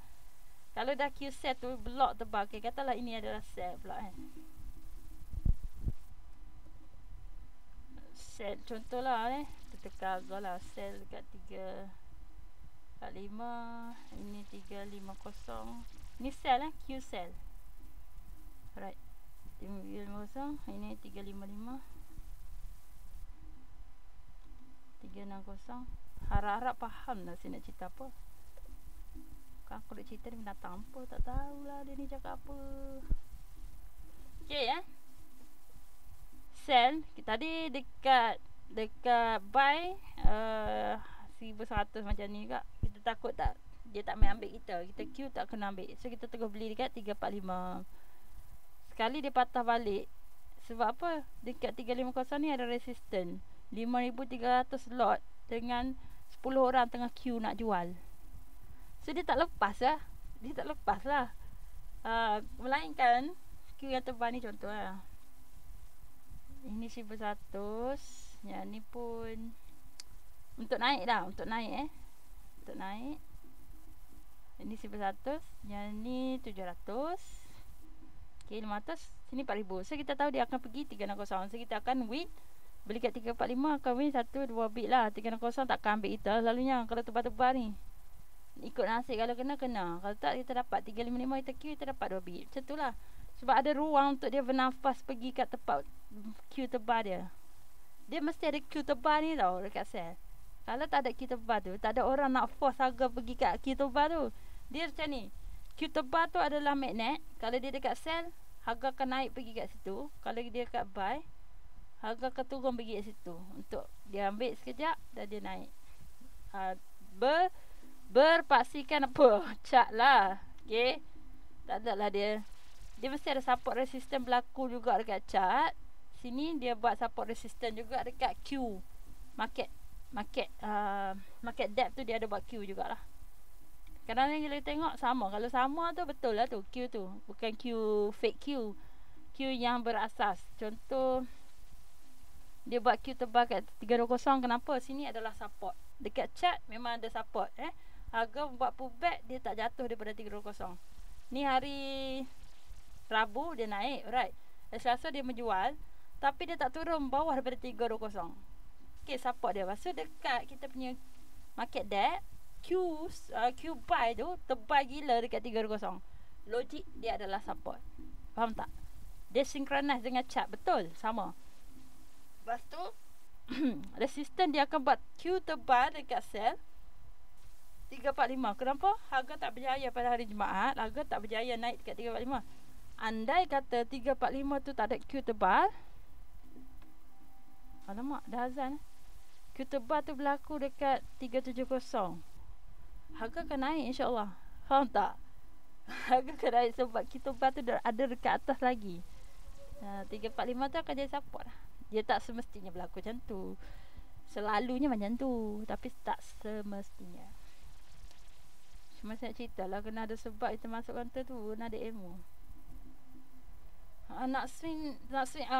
Kalau dah Q sell tu block tebal, okay, katalah ini adalah sell pula Sell contohlah tekan harga lah, sell dekat 345, ini 350. Ni sell Q sell. Alright. 350, ini 355. 360. Harap-harap faham lah saya nak cerita apa. Kan aku nak cerita ni binatang apa, tak tahulah dia ni cakap apa. Okay sell tadi dekat buy 1,100 macam ni juga. Kita takut tak dia tak main ambil kita. Kita Q tak kena ambil. So kita terus beli dekat 345. Sekali dia patah balik. Sebab apa? Dekat 350 ni ada resisten 5,300 lot dengan 10 orang tengah queue nak jual. So dia tak lepas lah. Dia tak lepas lah. Melainkan queue yang tebal ni contoh lah. Ini 1,100. Yang ni pun untuk naik dah. Untuk naik Untuk naik. Ini 1,100. Yang ni 700. Okay, 500. Sini 4,000. So kita tahu dia akan pergi 360. So kita akan win. Beli kat 345 akan win 1-2 bit lah. 360 takkan ambil kita selalunya kalau tebal-tebal ni. Ikut nasib, kalau kena. Kalau tak kita dapat 355, kita queue, kita dapat 2 bit. Macam tu lah. Sebab ada ruang untuk dia bernafas pergi kat tempat queue tebal dia. Dia mesti ada queue tebal ni tau dekat sell. Kalau tak ada queue tebal tu, tak ada orang nak force harga pergi kat queue tebal tu. Dia macam ni, queue tebal tu adalah magnet. Kalau dia dekat sell, harga akan naik pergi kat situ. Kalau dia kat buy, harga akan turun pergi kat situ. Untuk dia ambil sekejap dan dia naik. Berpaksikan apa? Cak lah. Okay. Tak ada lah dia. Dia mesti ada support resistance berlaku juga dekat chart. Sini dia buat support resistance juga dekat Q. Market depth tu dia ada buat Q jugalah. Kadang-kadang kita tengok sama. Kalau sama tu betul lah tu Q tu. Bukan Q fake Q. Q yang berasas. Contoh dia buat Q tebal kat 320. Kenapa? Sini adalah support. Dekat chart memang ada support harga buat pullback, dia tak jatuh daripada 320. Ni hari Rabu dia naik, right. Selasa dia menjual, tapi dia tak turun bawah daripada 320. Okay, support dia. Lepas tu dekat kita punya market depth, Q buy tu tebal gila dekat 320. Logik dia adalah support. Faham tak? Dia synchronize dengan chart. Betul, sama. Lepas tu resistance dia akan buat Q tebal dekat sell 345. Kenapa? Harga tak berjaya pada hari Jumaat. Harga tak berjaya naik dekat 345. Andai kata 345 tu tak ada Q tebal, alamak, dah azan. Q tebal tu berlaku dekat 370. Harga akan naik insyaAllah. Faham tak? Harga akan naik sebab Q tebal tu ada dekat atas lagi. 345 tu akan jadi support lah. Dia tak semestinya berlaku macam tu. Selalunya macam tu, tapi tak semestinya. Cuma saya nak cerita lah, kena ada sebab kita masuk kantor tu, kena ada ilmu. Nak swing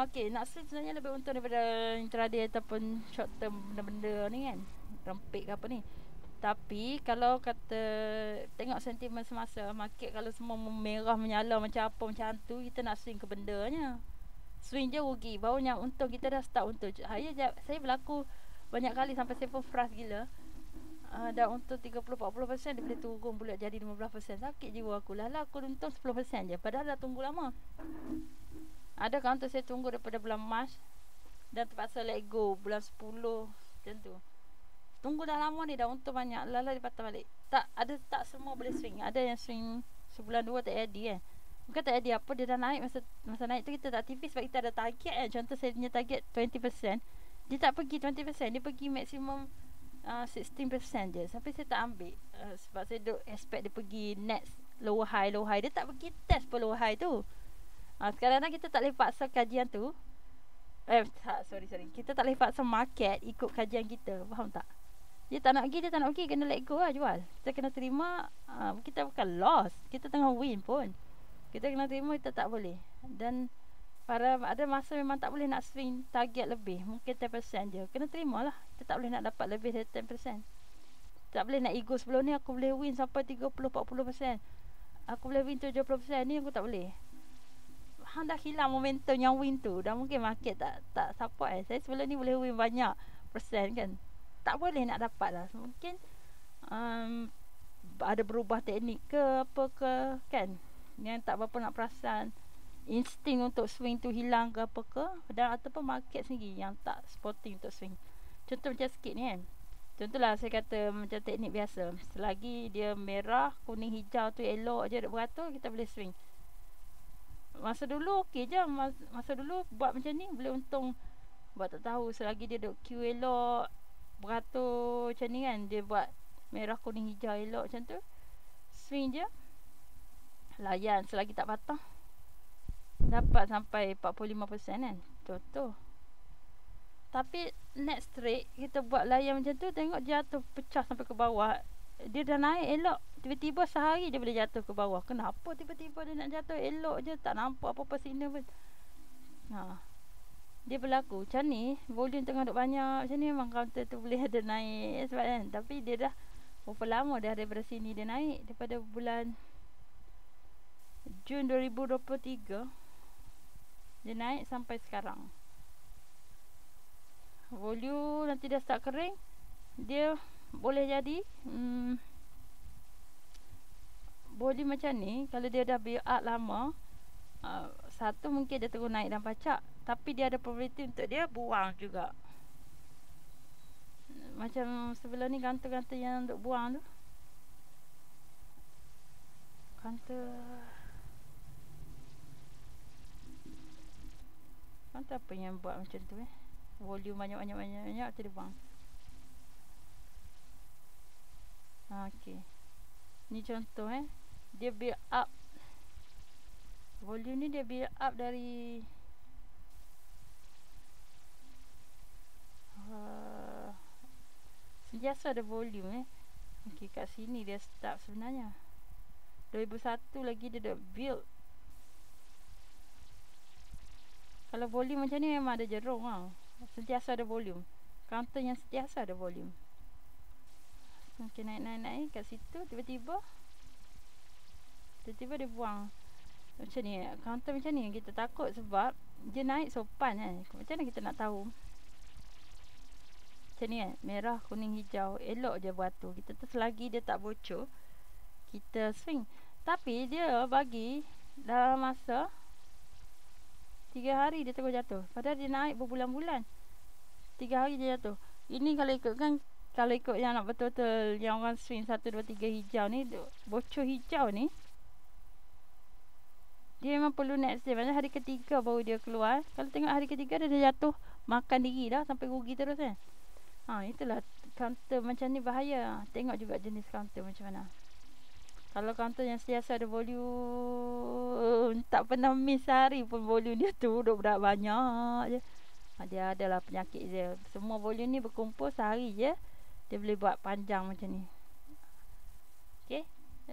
okay, nak swing sebenarnya lebih untung daripada intraday ataupun short term benda-benda ni kan, rempik ke apa ni. Tapi kalau kata tengok sentimen semasa market, kalau semua merah menyala macam apa macam tu, kita nak swing ke bendanya. Swing je rugi, baru yang untung kita dah start untung. Saya berlaku banyak kali sampai saya pun frust gila. Dah untung 30-40%, dia boleh turun pula jadi 15%. Sakit jiwa aku lah aku untung 10% je, padahal dah tunggu lama. Ada counter saya tunggu daripada bulan Mac dan terpaksa let go bulan 10 macam tu. Tunggu dah lama ni, dah untung banyak, lala dia patah balik. Tak semua boleh swing. Ada yang swing sebulan 2 tak jadi Bukan tak jadi apa, dia dah naik. Masa naik tu kita tak tipis sebab kita ada target Contoh saya punya target 20%, dia tak pergi 20%, dia pergi maksimum 16% je. Sampai saya tak ambil sebab saya duk expect dia pergi next lower high. Dia tak pergi test pun lower high tu. Sekarang kita tak boleh paksa kajian tu. Sorry. Kita tak boleh paksa market ikut kajian kita. Faham tak? Dia tak nak pergi, kena let go lah, jual. Kita kena terima. Kita bukan loss, kita tengah win pun. Kita kena terima, kita tak boleh. Dan ada masa memang tak boleh nak swing target lebih, mungkin 10% je. Kena terima lah, kita tak boleh nak dapat lebih dari 10%. Tak boleh nak ego sebelum ni aku boleh win sampai 30-40%, aku boleh win 70%. Ni aku tak boleh. Hang dah hilang momentum yang win tu. Dah mungkin market tak support Saya sebelum ni boleh win banyak persen kan. Tak boleh nak dapat lah. Mungkin ada berubah teknik ke apa ke kan, yang tak berapa nak perasan. Insting untuk swing tu hilang ke apa ke, dan ataupun market sendiri yang tak sporting untuk swing. Contoh macam sikit ni kan. Contohlah saya kata macam teknik biasa, selagi dia merah, kuning, hijau tu elok je duk beratur, kita boleh swing. Masa dulu okey je. Masa dulu buat macam ni boleh untung. Buat tak tahu, selagi dia duk Q elok, beratur macam ni kan, dia buat merah, kuning, hijau elok macam tu, swing je, layan selagi tak patah dapat sampai 45% kan, contoh. Tapi next trade kita buat layan macam tu, tengok jatuh pecah sampai ke bawah. Dia dah naik elok, tiba-tiba sehari dia boleh jatuh ke bawah. Kenapa tiba-tiba dia nak jatuh elok je, tak nampak apa-apa signal pun. Dia berlaku macam ni, volume tengah duk banyak macam ni, memang counter tu boleh ada naik sebab kan. Tapi dia dah berapa lama dah daripada sini dia naik, daripada bulan Jun 2023 dia naik sampai sekarang. Volume nanti dah start kering, dia boleh jadi volume macam ni. Kalau dia dah build up lama, satu mungkin dia terus naik dan pacak, tapi dia ada probability untuk dia buang juga. Macam sebelah ni kantor-kantor yang untuk buang tu, kantor apa yang buat macam tu volume banyak tu dia buang. Okey, ni contoh dia build up volume ni, dia build up dari sentiasa ada volume Okey, kat sini dia start sebenarnya 2001 lagi dia dah build. Kalau volume macam ni memang ada jerung sentiasa ada volume. Counter yang sentiasa ada volume. Okey, naik kat situ, tiba-tiba dia buang. Macam ni, counter macam ni kita takut sebab dia naik sopan Macam mana kita nak tahu? Macam ni merah, kuning, hijau, elok je beratur. Kita tu selagi dia tak bocor, kita swing. Tapi dia bagi dalam masa 3 hari dia terus jatuh. Padahal dia naik berbulan-bulan, 3 hari dia jatuh. Ini kalau ikutkan, kalau ikut yang nak betul-betul yang orang swing 1, 2, 3 hijau ni, bocor hijau ni, dia memang perlu next day. Maksudnya hari ketiga baru dia keluar. Kalau tengok hari ketiga dia dah jatuh, makan diri dah sampai rugi terus itulah counter macam ni bahaya. Tengok juga jenis counter macam mana. Kalau counter yang sentiasa ada volume, tak pernah miss hari pun volume dia tu duk berat banyak je. Dia adalah penyakit dia. Semua volume ni berkumpul sehari je, dia boleh buat panjang macam ni. Okay,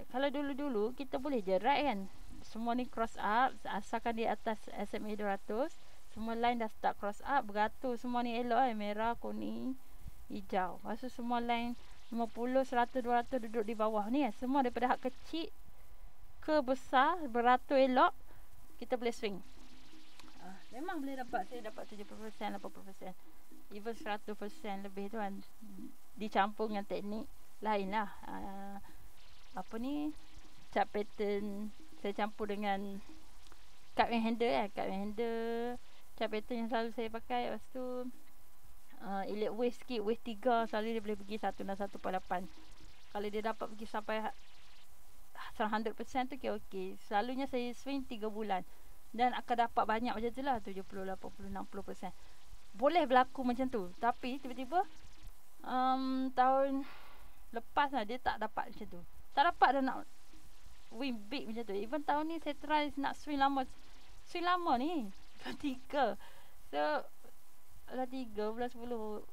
kalau dulu-dulu kita boleh je right kan, semua ni cross up, asalkan di atas SMA 200, semua line dah start cross up, beratur semua ni elok merah, kuning, hijau. Lepas tu semua line 50, 100, 200 duduk di bawah ni semua daripada hak kecil ke besar beratur elok, kita boleh swing. Memang boleh dapat. Saya dapat 70%, 80%, even 100% lebih tu kan, dicampur dengan teknik lain lah. Apa ni, chart pattern saya campur dengan cut and handle cut and handle, chart pattern yang selalu saya pakai. Lepas tu elite wave sikit, wave 3 selalu dia boleh pergi 1 dan 1.8. Kalau dia dapat pergi sampai 100% tu okey. Selalunya saya swing 3 bulan dan akan dapat banyak macam tu lah, 70, 80, 60%. Boleh berlaku macam tu. Tapi tiba-tiba tahun lepas lah dia tak dapat macam tu. Tak dapat dah nak win big macam tu. Even tahun ni saya try nak swing lama ni 3. So dah 3 bulan 10,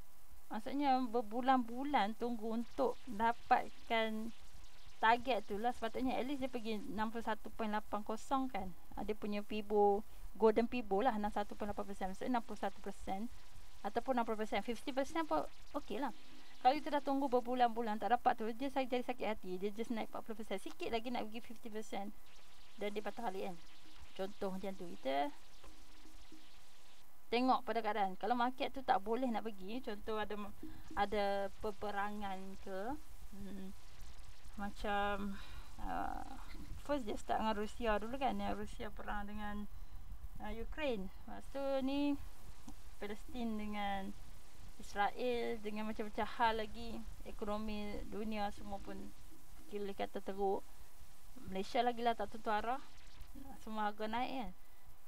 maksudnya berbulan-bulan tunggu untuk dapatkan target tu lah. Sepatutnya at least dia pergi 61.80 kan. Dia punya Fibo, golden Fibo lah 61.8%, maksudnya 61% ataupun 60%. 50% pun okey lah. Kalau kita dah tunggu berbulan-bulan tak dapat tu, dia jadi sakit hati. Dia just naik 40%, sikit lagi nak pergi 50% dan dia patah balik kan. Contoh macam tu. Kita tengok pada keadaan. Kalau market tu tak boleh nak pergi, contoh ada peperangan ke, macam first dia start dengan Rusia dulu kan, Rusia perang dengan Ukraine. Lepas tu ni Palestin dengan Israel, dengan macam-macam hal lagi. Ekonomi dunia semua pun kira kata teruk. Malaysia lagi lah tak tentu arah, semua harga naik kan,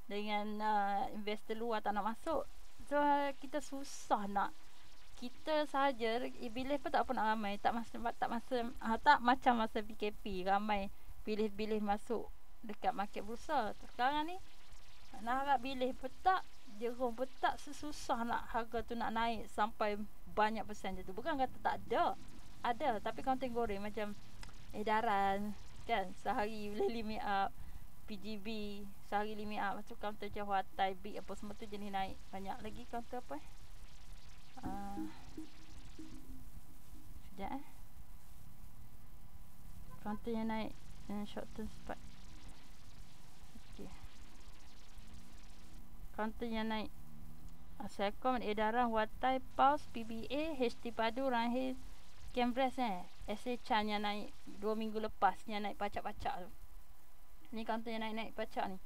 dengan investor luar tak nak masuk. So kita susah nak kita saja bilis pun tak apa nak ramai. Tak macam masa PKP ramai bilis-bilis masuk dekat market bursa. Sekarang ni nak harap bilis pun tak, jerung pun tak, sesusah nak harga tu nak naik sampai banyak persen je tu. Bukan kata tak ada. Ada, tapi konten goreng macam edaran kan, sehari boleh limit up, PGB sehari limit up. Lepas tu counter macam Huatai, Big apa semua tu jenis naik. Banyak lagi counter apa sekejap counter yang naik short term spot. Okay, counter yang naik Selcom, edaran, Huatai, Pulse, PBA, HT Padu, Rahim, Cambres SA Chan yang naik 2 minggu lepas, yang naik pacak-pacak tu. Ni counter yang naik-naik pacak ni.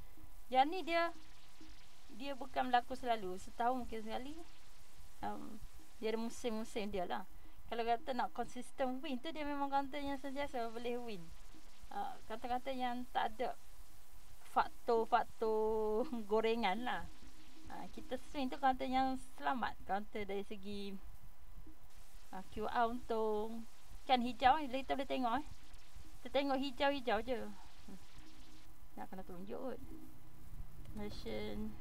Yang ni dia bukan berlaku selalu, setahun mungkin sekali. Dia ada musim-musim dia lah. Kalau kata nak konsisten win tu, dia memang counter yang sentiasa boleh win. Kata-kata yang tak ada faktor gorengan lah. Kita swing tu counter yang selamat. Counter dari segi QR untung. Kan hijau ni, kita boleh tengok kita tengok hijau-hijau je. Nak kena tunjuk kot Malaysian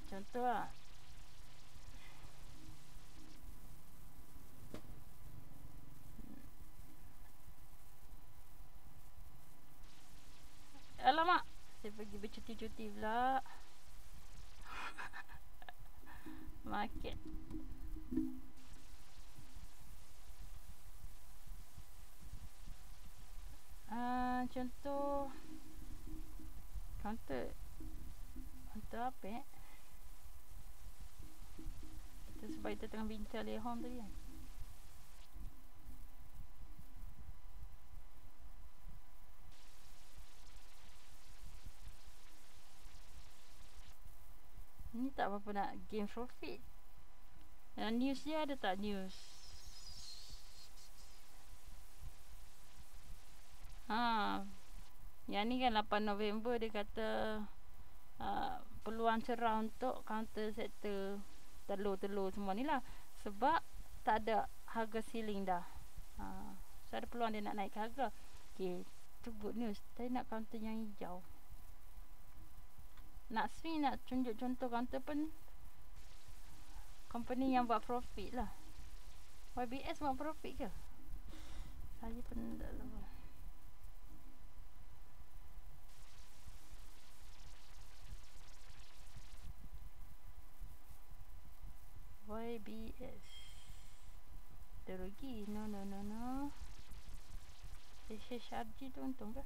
contoh lah. Alamak, saya pergi bercuti-cuti pula. Market contoh counter apa kita sebab kita tengah bincang Lehom tadi kan. Ni tak apa-apa nak gain profit. News dia ada tak news? Yang ni kan 8 November dia kata peluang cerah untuk counter sektor telur-telur semua ni lah. Sebab tak ada harga ceiling dah. So ada peluang dia nak naik harga. Okay, tu good news. Tapi nak counter yang hijau. Nak swing, nak tunjuk contoh counter pun company yang buat profit lah. YBS buat profit ke? Saya pun tak tahu. YBS dia rugi. No SHRG tu untung ke?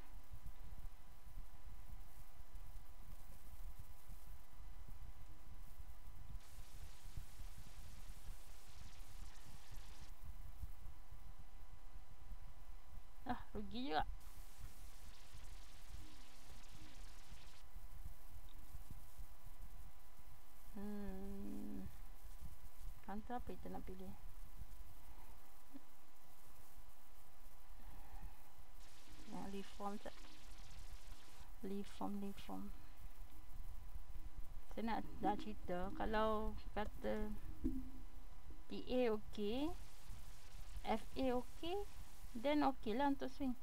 Rugi juga. Counter apa kita nak pilih? Yang reform tak? Reform. Saya nak cerita. Kalau kata TA okey, FA okey, then okey lah untuk swing.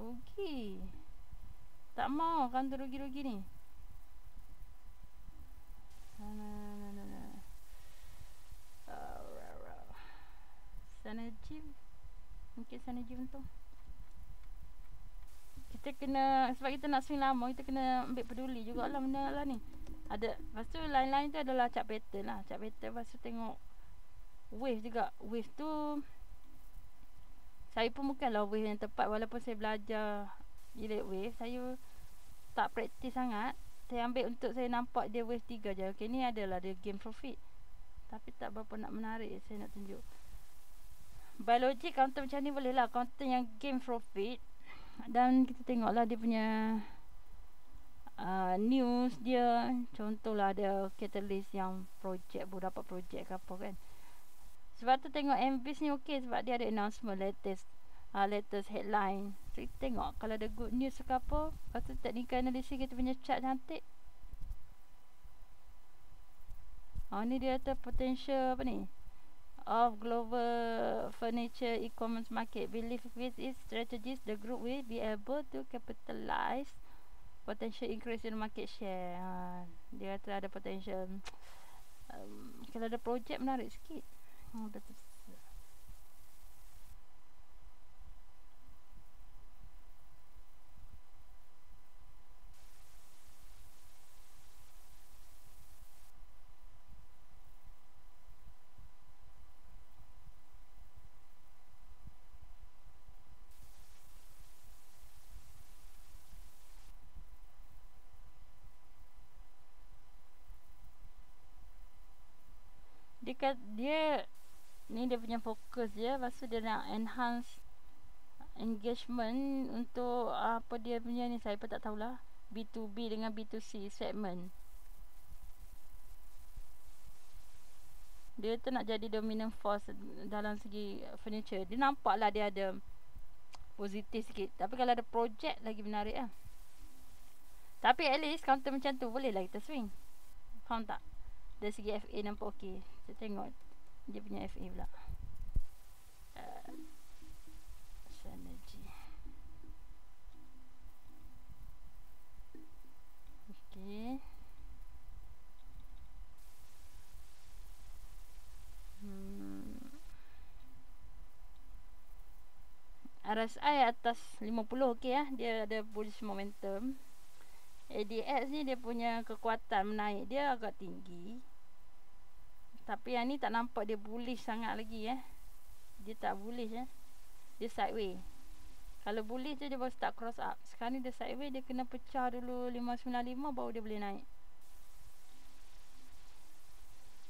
Rugi. Tak mau kan tu rugi-rugi ni. Synergy. Mungkin Synergy untung. Kita kena, sebab kita nak swing lama, kita kena ambil peduli jugalah benda lah ni. Ada, lepas tu lain-lain tu adalah chart pattern lah. Chart pattern, lepas tu tengok wave juga. Wave tu saya pun bukanlah wave yang tepat. Walaupun saya belajar elite wave, saya tak praktis sangat. Saya ambil untuk saya nampak dia wave 3 je. Okay, ni adalah dia gain profit, tapi tak berapa nak menarik. Saya nak tunjuk by logic counter macam ni boleh lah. Counter yang gain profit. Dan kita tengoklah dia punya news dia. Contohlah ada catalyst yang projek, baru dapat projek ke apa kan. Sebab tu tengok MVIS ni okey, sebab dia ada announcement latest headline. So kita tengok kalau ada good news ke apa. Lepas tu technical analysis kita punya chart cantik. Ni dia ada potential apa ni? Of global furniture e-commerce market. Believe with its strategies, the group will be able to capitalize potential increase in market share. Dia kata ada potential. Kalau ada projek menarik sikit. Betul. Dia ni dia punya fokus dia. Lepas tu dia nak enhance engagement untuk apa dia punya ni, saya pun tak tahulah, B2B dengan B2C segment. Dia tu nak jadi dominant force dalam segi furniture. Dia nampaklah dia ada positif sikit. Tapi kalau ada projek lagi menarik lah. Tapi at least counter macam tu boleh lah kita swing. Faham tak? Dari segi FA nampak okey. Saya tengok dia punya FA pula. Synergy. Okey. RSI atas 50 okey lah. Dia ada bullish momentum. ADX ni dia punya kekuatan menaik dia agak tinggi. Tapi yang ni tak nampak dia bullish sangat lagi Dia tak bullish Dia sideways. Kalau bullish tu dia baru start cross up. Sekarang ni dia sideways, dia kena pecah dulu 595 baru dia boleh naik.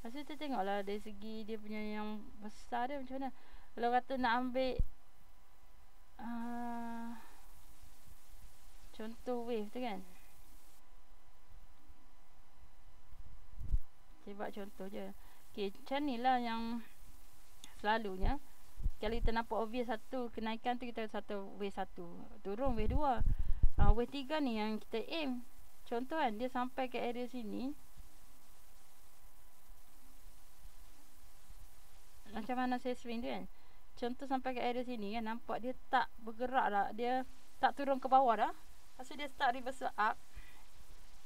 Lepas tu kita tengoklah dari segi dia punya yang besar dia macam mana. Kalau kata nak ambil contoh wave tu kan, saya buat contoh je. Okay, macam ni lah yang selalunya. Kalau kita nampak obvious satu kenaikan tu, kita satu wave satu, turun wave dua, wave tiga ni yang kita aim. Contoh kan, dia sampai ke area sini, macam mana saya swing tu kan. Contoh sampai ke area sini kan, nampak dia tak bergerak dah, dia tak turun ke bawah dah. Lepas tu dia start reverse up.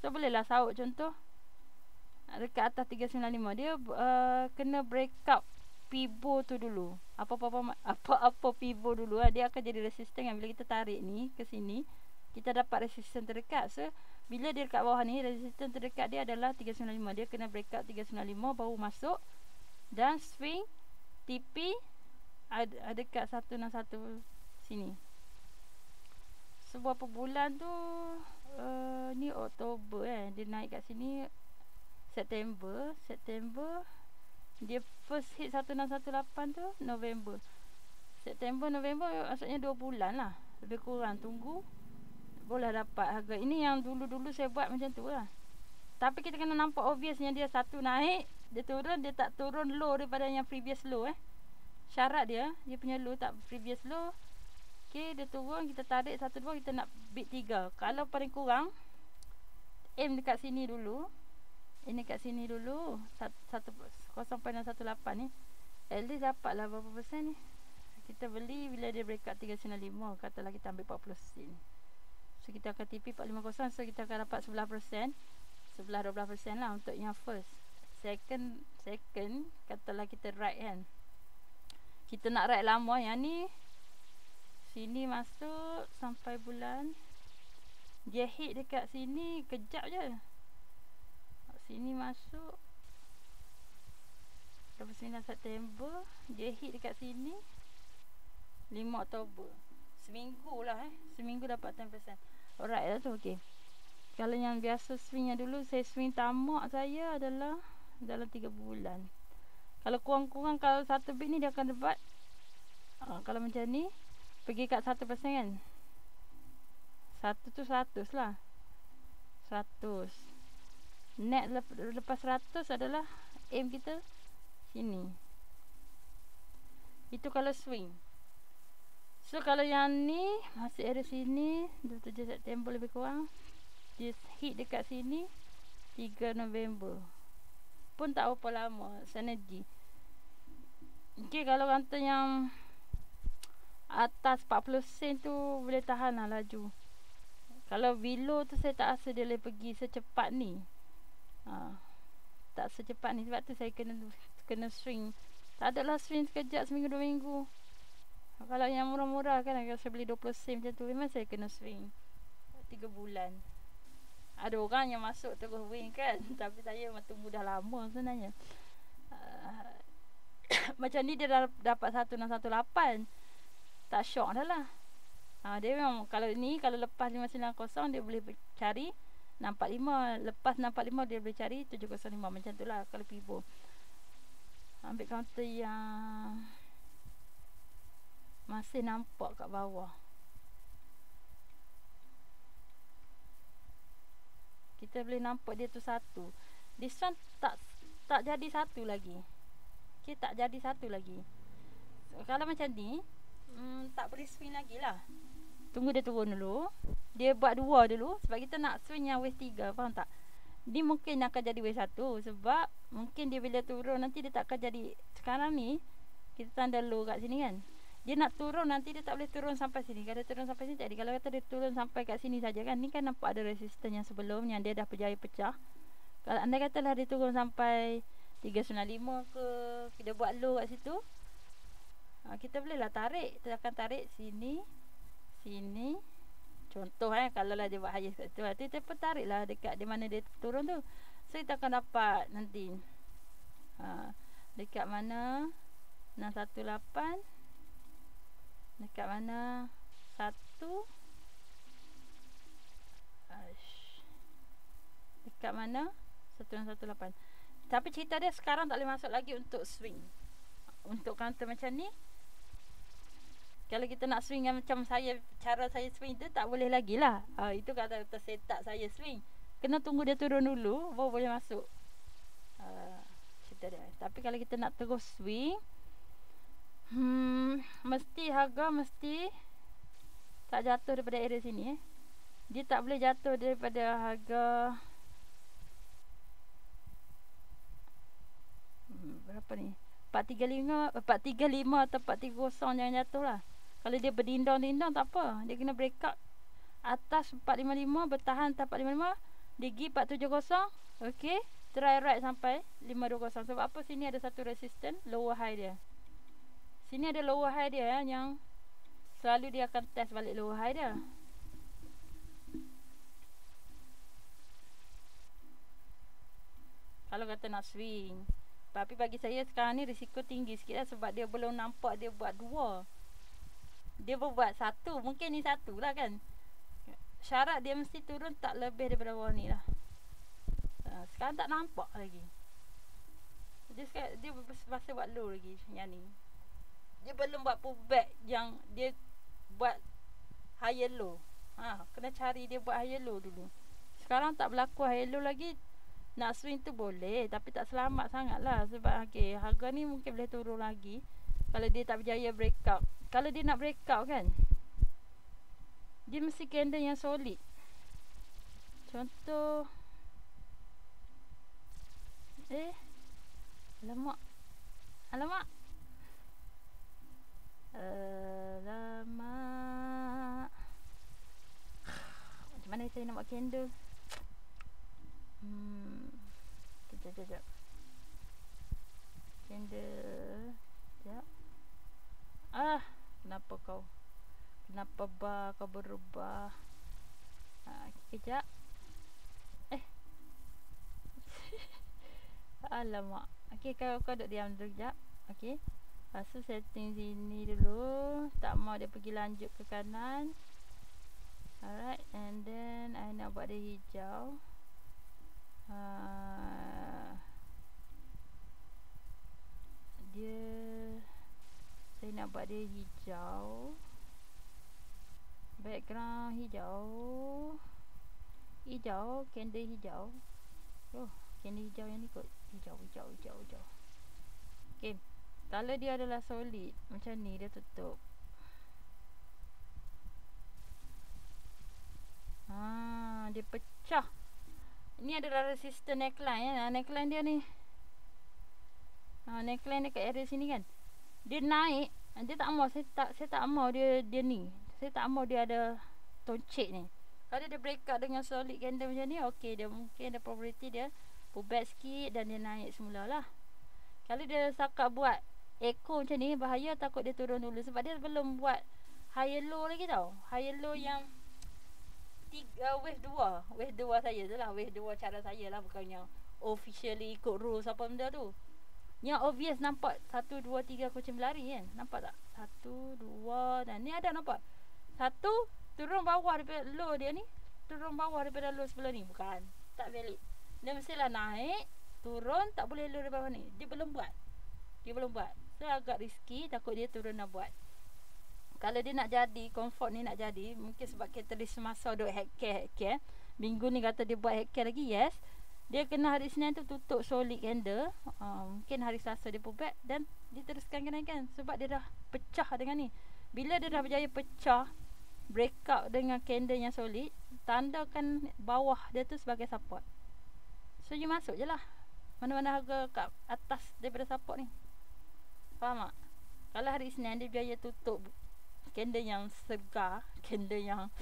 So bolehlah saut contoh dekat atas 395. Dia kena break up pivot tu dulu. Apa-apa pivot dulu dia akan jadi resisten kan. Bila kita tarik ni ke sini, kita dapat resisten terdekat. So bila dia dekat bawah ni, resisten terdekat dia adalah 395. Dia kena break up 395 baru masuk dan swing TP ada dekat 161 sini. So berapa bulan tu, ni Oktober dia naik kat sini. September dia first hit 1618 tu November. September maksudnya 2 bulan lah lebih kurang. Tunggu boleh dapat harga. Ini yang dulu-dulu saya buat macam tu lah. Tapi kita kena nampak obviousnya dia satu naik, dia turun, dia tak turun low daripada yang previous low Syarat dia punya low tak previous low. Okay, dia turun, kita tarik 1-2, kita nak beat 3. Kalau paling kurang aim dekat sini dulu. Ini kat sini dulu 0.18 ni. At least dapatlah berapa persen ni. Kita beli bila dia break up 395. Katalah kita ambil 40 sen. So kita akan TP 450. So kita akan dapat 11%. 11-12% lah untuk yang first. Second katalah kita ride kan. Kita nak ride lama. Yang ni sini masuk sampai bulan. Dia hit dekat sini kejap je. Sini masuk 29 September. Dia hit dekat sini 5 Oktober. Seminggu lah Seminggu dapat 10%. Alright lah tu okay. Kalau yang biasa swingnya dulu, saya swing tamak saya adalah dalam 3 bulan. Kalau kurang-kurang, kalau 1 bit ni dia akan dapat kalau macam ni pergi kat 1% kan. 1 tu 100 lah. 100 net lepas 100 adalah aim kita sini. Itu kalau swing. So kalau yang ni masih area sini 27 September lebih kurang, dia hit dekat sini 3 November. pun tak berapa lama synergy. Okay, kalau counter yang atas 40 sen tu boleh tahan lah laju. Kalau below tu saya tak rasa dia boleh pergi secepat ni. Tak secepat ni, sebab tu saya kena swing. Tak adalah swing sekejap, seminggu 2 minggu. Kalau yang murah-murah kan, kalau saya beli 20 sen macam tu, memang saya kena swing 3 bulan. Ada orang yang masuk terus win kan. Tapi saya memang tunggu dah lama sebenarnya. Macam ni dia dah dapat 1618. Tak syok dah lah. Dia memang kalau ni, kalau lepas 590 dia boleh cari 645. Lepas 645 dia boleh cari 705. Macam tu lah kalau Pibo. Ambil counter yang masih nampak kat bawah. Kita boleh nampak dia tu satu. This one tak jadi satu lagi. Okay, tak jadi satu lagi. So, kalau macam ni tak boleh swing lagi lah. Tunggu dia turun dulu. Dia buat 2 dulu. Sebab kita nak swing yang wave 3. Faham tak? Ni mungkin akan jadi wave 1. Sebab mungkin dia bila turun nanti dia tak akan jadi. Sekarang ni kita tanda low kat sini kan. Dia nak turun nanti dia tak boleh turun sampai sini. Kalau turun sampai sini tak jadi. Kalau kata dia turun sampai kat sini saja kan. Ni kan nampak ada resistance yang sebelum yang dia dah berjaya pecah. Kalau anda katalah dia turun sampai 395 ke, kita buat low kat situ, kita boleh lah tarik. Kita akan tarik sini, sini. Contoh kalau lah dia buat highest kat situ, kita pun tarik lah dekat di mana dia turun tu. So kita akan dapat nanti dekat mana 618, dekat mana 1, dekat mana 118. Tapi cerita dia sekarang tak boleh masuk lagi untuk swing. Untuk counter macam ni, kalau kita nak swing yang macam saya, cara saya swing tu tak boleh lagi lah. Itu kata setup saya swing. Kena tunggu dia turun dulu baru boleh masuk. Cerita dia. Tapi kalau kita nak terus swing, mesti harga mesti tak jatuh daripada area sini. Dia tak boleh jatuh daripada harga berapa ni? 435 atau 430 jangan jatuh lah. Kalau dia berdindang-dindang tak apa. Dia kena break up atas 455, bertahan atas 455, dia pergi 470. Okey, try right sampai 520. Sebab apa? Sini ada satu resistance lower high dia. Sini ada lower high dia yang selalu dia akan test balik lower high dia. Kalau kata nak swing. Tapi bagi saya sekarang ni risiko tinggi sikit lah. Sebab dia belum nampak dia buat 2. Dia buat 1. Mungkin ni 1 lah kan. Syarat dia mesti turun tak lebih daripada bawah ni lah. Sekarang tak nampak lagi. Dia masih buat low lagi yang ni. Dia belum buat pullback yang dia buat higher low. Kena cari dia buat higher low dulu. Sekarang tak berlaku higher low lagi. Nak swing tu boleh, tapi tak selamat sangat lah. Sebab harga ni mungkin boleh turun lagi kalau dia tak berjaya break out. Kalau dia nak break out kan, dia mesti candle yang solid. Contoh Alamak Alamak Macam mana saya nak buat candle? Sekejap. Candle. Sekejap. Kenapa kau? Kenapa kau berubah? Sekejap. Alamak. Okey, kau duduk diam dulu sekejap. Okey. Lepas tu setting sini dulu. Tak mau dia pergi lanjut ke kanan. Alright, and then I nak buat dia hijau. Saya nak buat dia hijau. Background hijau. Candle hijau. Candle hijau yang ni kot. Hijau. Okay. Kalau dia adalah solid macam ni, dia tutup. Dia pecah. Ini adalah resistance neckline. Neckline dia ni Neckline dekat area sini kan. Dia naik, dia tak mau, saya tak mau dia ni. Saya tak mau dia ada toncik ni. Kalau dia break up dengan solid candle macam ni, okey, dia mungkin ada probability dia pull back sikit dan dia naik semula lah. Kalau dia setakat buat echo macam ni, bahaya, takut dia turun dulu. Sebab dia belum buat higher low lagi tau. Higher low yang wave 2. Wave 2 saya tu lah. Wave 2 cara saya lah. Bukan yang officially ikut rules apa benda tu. Yang obvious nampak 1, 2, 3 kucing berlari kan. Nampak tak? 1, 2 dan ni ada nampak. 1 turun bawah daripada low dia ni. Turun bawah daripada low sebelah ni. Bukan. Tak valid. Dia mestilah naik, turun, tak boleh low daripada bawah ni. Dia belum buat. So agak risky, takut dia turun nak buat. Kalau dia nak jadi, comfort ni nak jadi, mungkin sebab catalyst semasa duk headcare. Minggu ni kata dia buat headcare lagi, yes. Dia kena hari Senin tu tutup solid candle. Mungkin hari Selasa dia pull back dan diteruskan kenaikan. Sebab dia dah pecah dengan ni. Bila dia dah berjaya pecah, breakout dengan candle yang solid, tandakan bawah dia tu sebagai support. So you masuk je lah mana-mana harga kat atas daripada support ni. Faham tak? Kalau hari Senin dia berjaya tutup candle yang segar, candle yang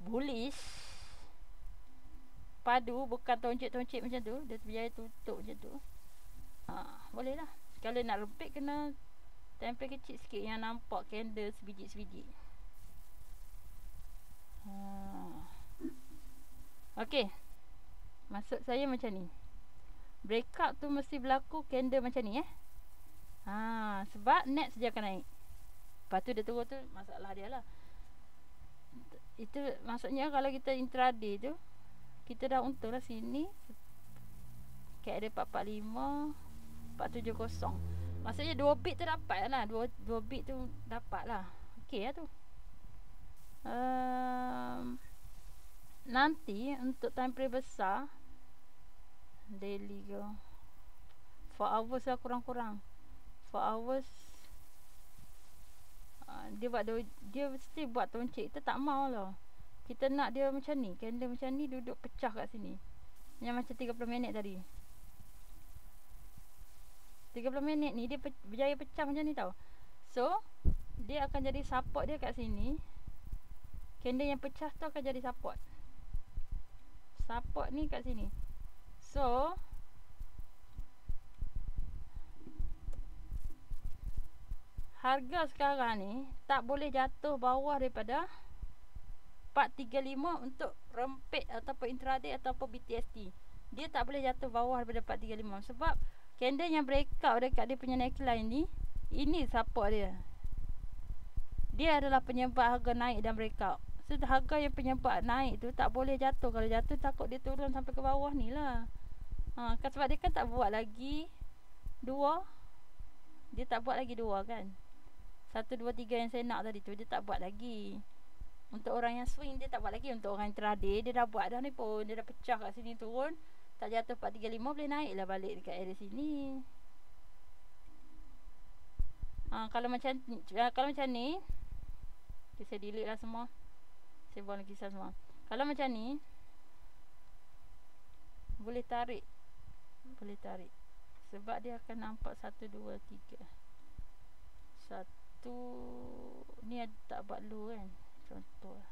bullish, padu, bukan toncik-toncik macam tu, dia berjaya tutup macam tu, boleh lah. Kalau nak repeat, kena template kecil sikit yang nampak candle sebiji-sebiji. Okey, maksud saya macam ni, breakout tu mesti berlaku candle macam ni sebab net saja akan naik. Lepas tu dia turun tu, masalah dia lah. Itu maksudnya kalau kita intraday tu, kita dah untung lah sini. Kayak ada 445, 470. Maksudnya 2 bit tu dapat lah. 2 bit tu dapat lah. Okey lah tu. Nanti untuk time frame besar, daily ke 4 hours lah kurang-kurang. 4 hours dia mesti buat toncik. Kita tak mau lah. Kita nak dia macam ni, candle macam ni, duduk pecah kat sini. Yang macam 30 minit tadi. 30 minit ni dia berjaya pecah macam ni tau. So dia akan jadi support dia kat sini. Candle yang pecah tu akan jadi support. Support ni kat sini. So harga sekarang ni tak boleh jatuh bawah daripada 435 untuk rempit ataupun intraday ataupun BTST. Dia tak boleh jatuh bawah daripada 435 sebab candle yang breakout dekat dia punya neckline ni, ini support dia. Dia adalah penyebab harga naik dan breakout. So harga yang penyebab naik tu tak boleh jatuh. Kalau jatuh takut dia turun sampai ke bawah ni lah. Sebab dia kan tak buat lagi 2. Dia tak buat lagi 2 kan. 1, 2, 3 yang saya nak tadi tu dia tak buat lagi. Untuk orang yang swing dia tak buat lagi. Untuk orang intraday dia dah buat dah ni pun. Dia dah pecah kat sini, turun, tak jatuh 435, boleh naik lah balik dekat area sini. Kalau macam ni okay, saya delete lah semua. Saya buang lagi semua. Kalau macam ni boleh tarik. Sebab dia akan nampak 1, 2, 3. 1 ni tak buat low kan. Contoh lah.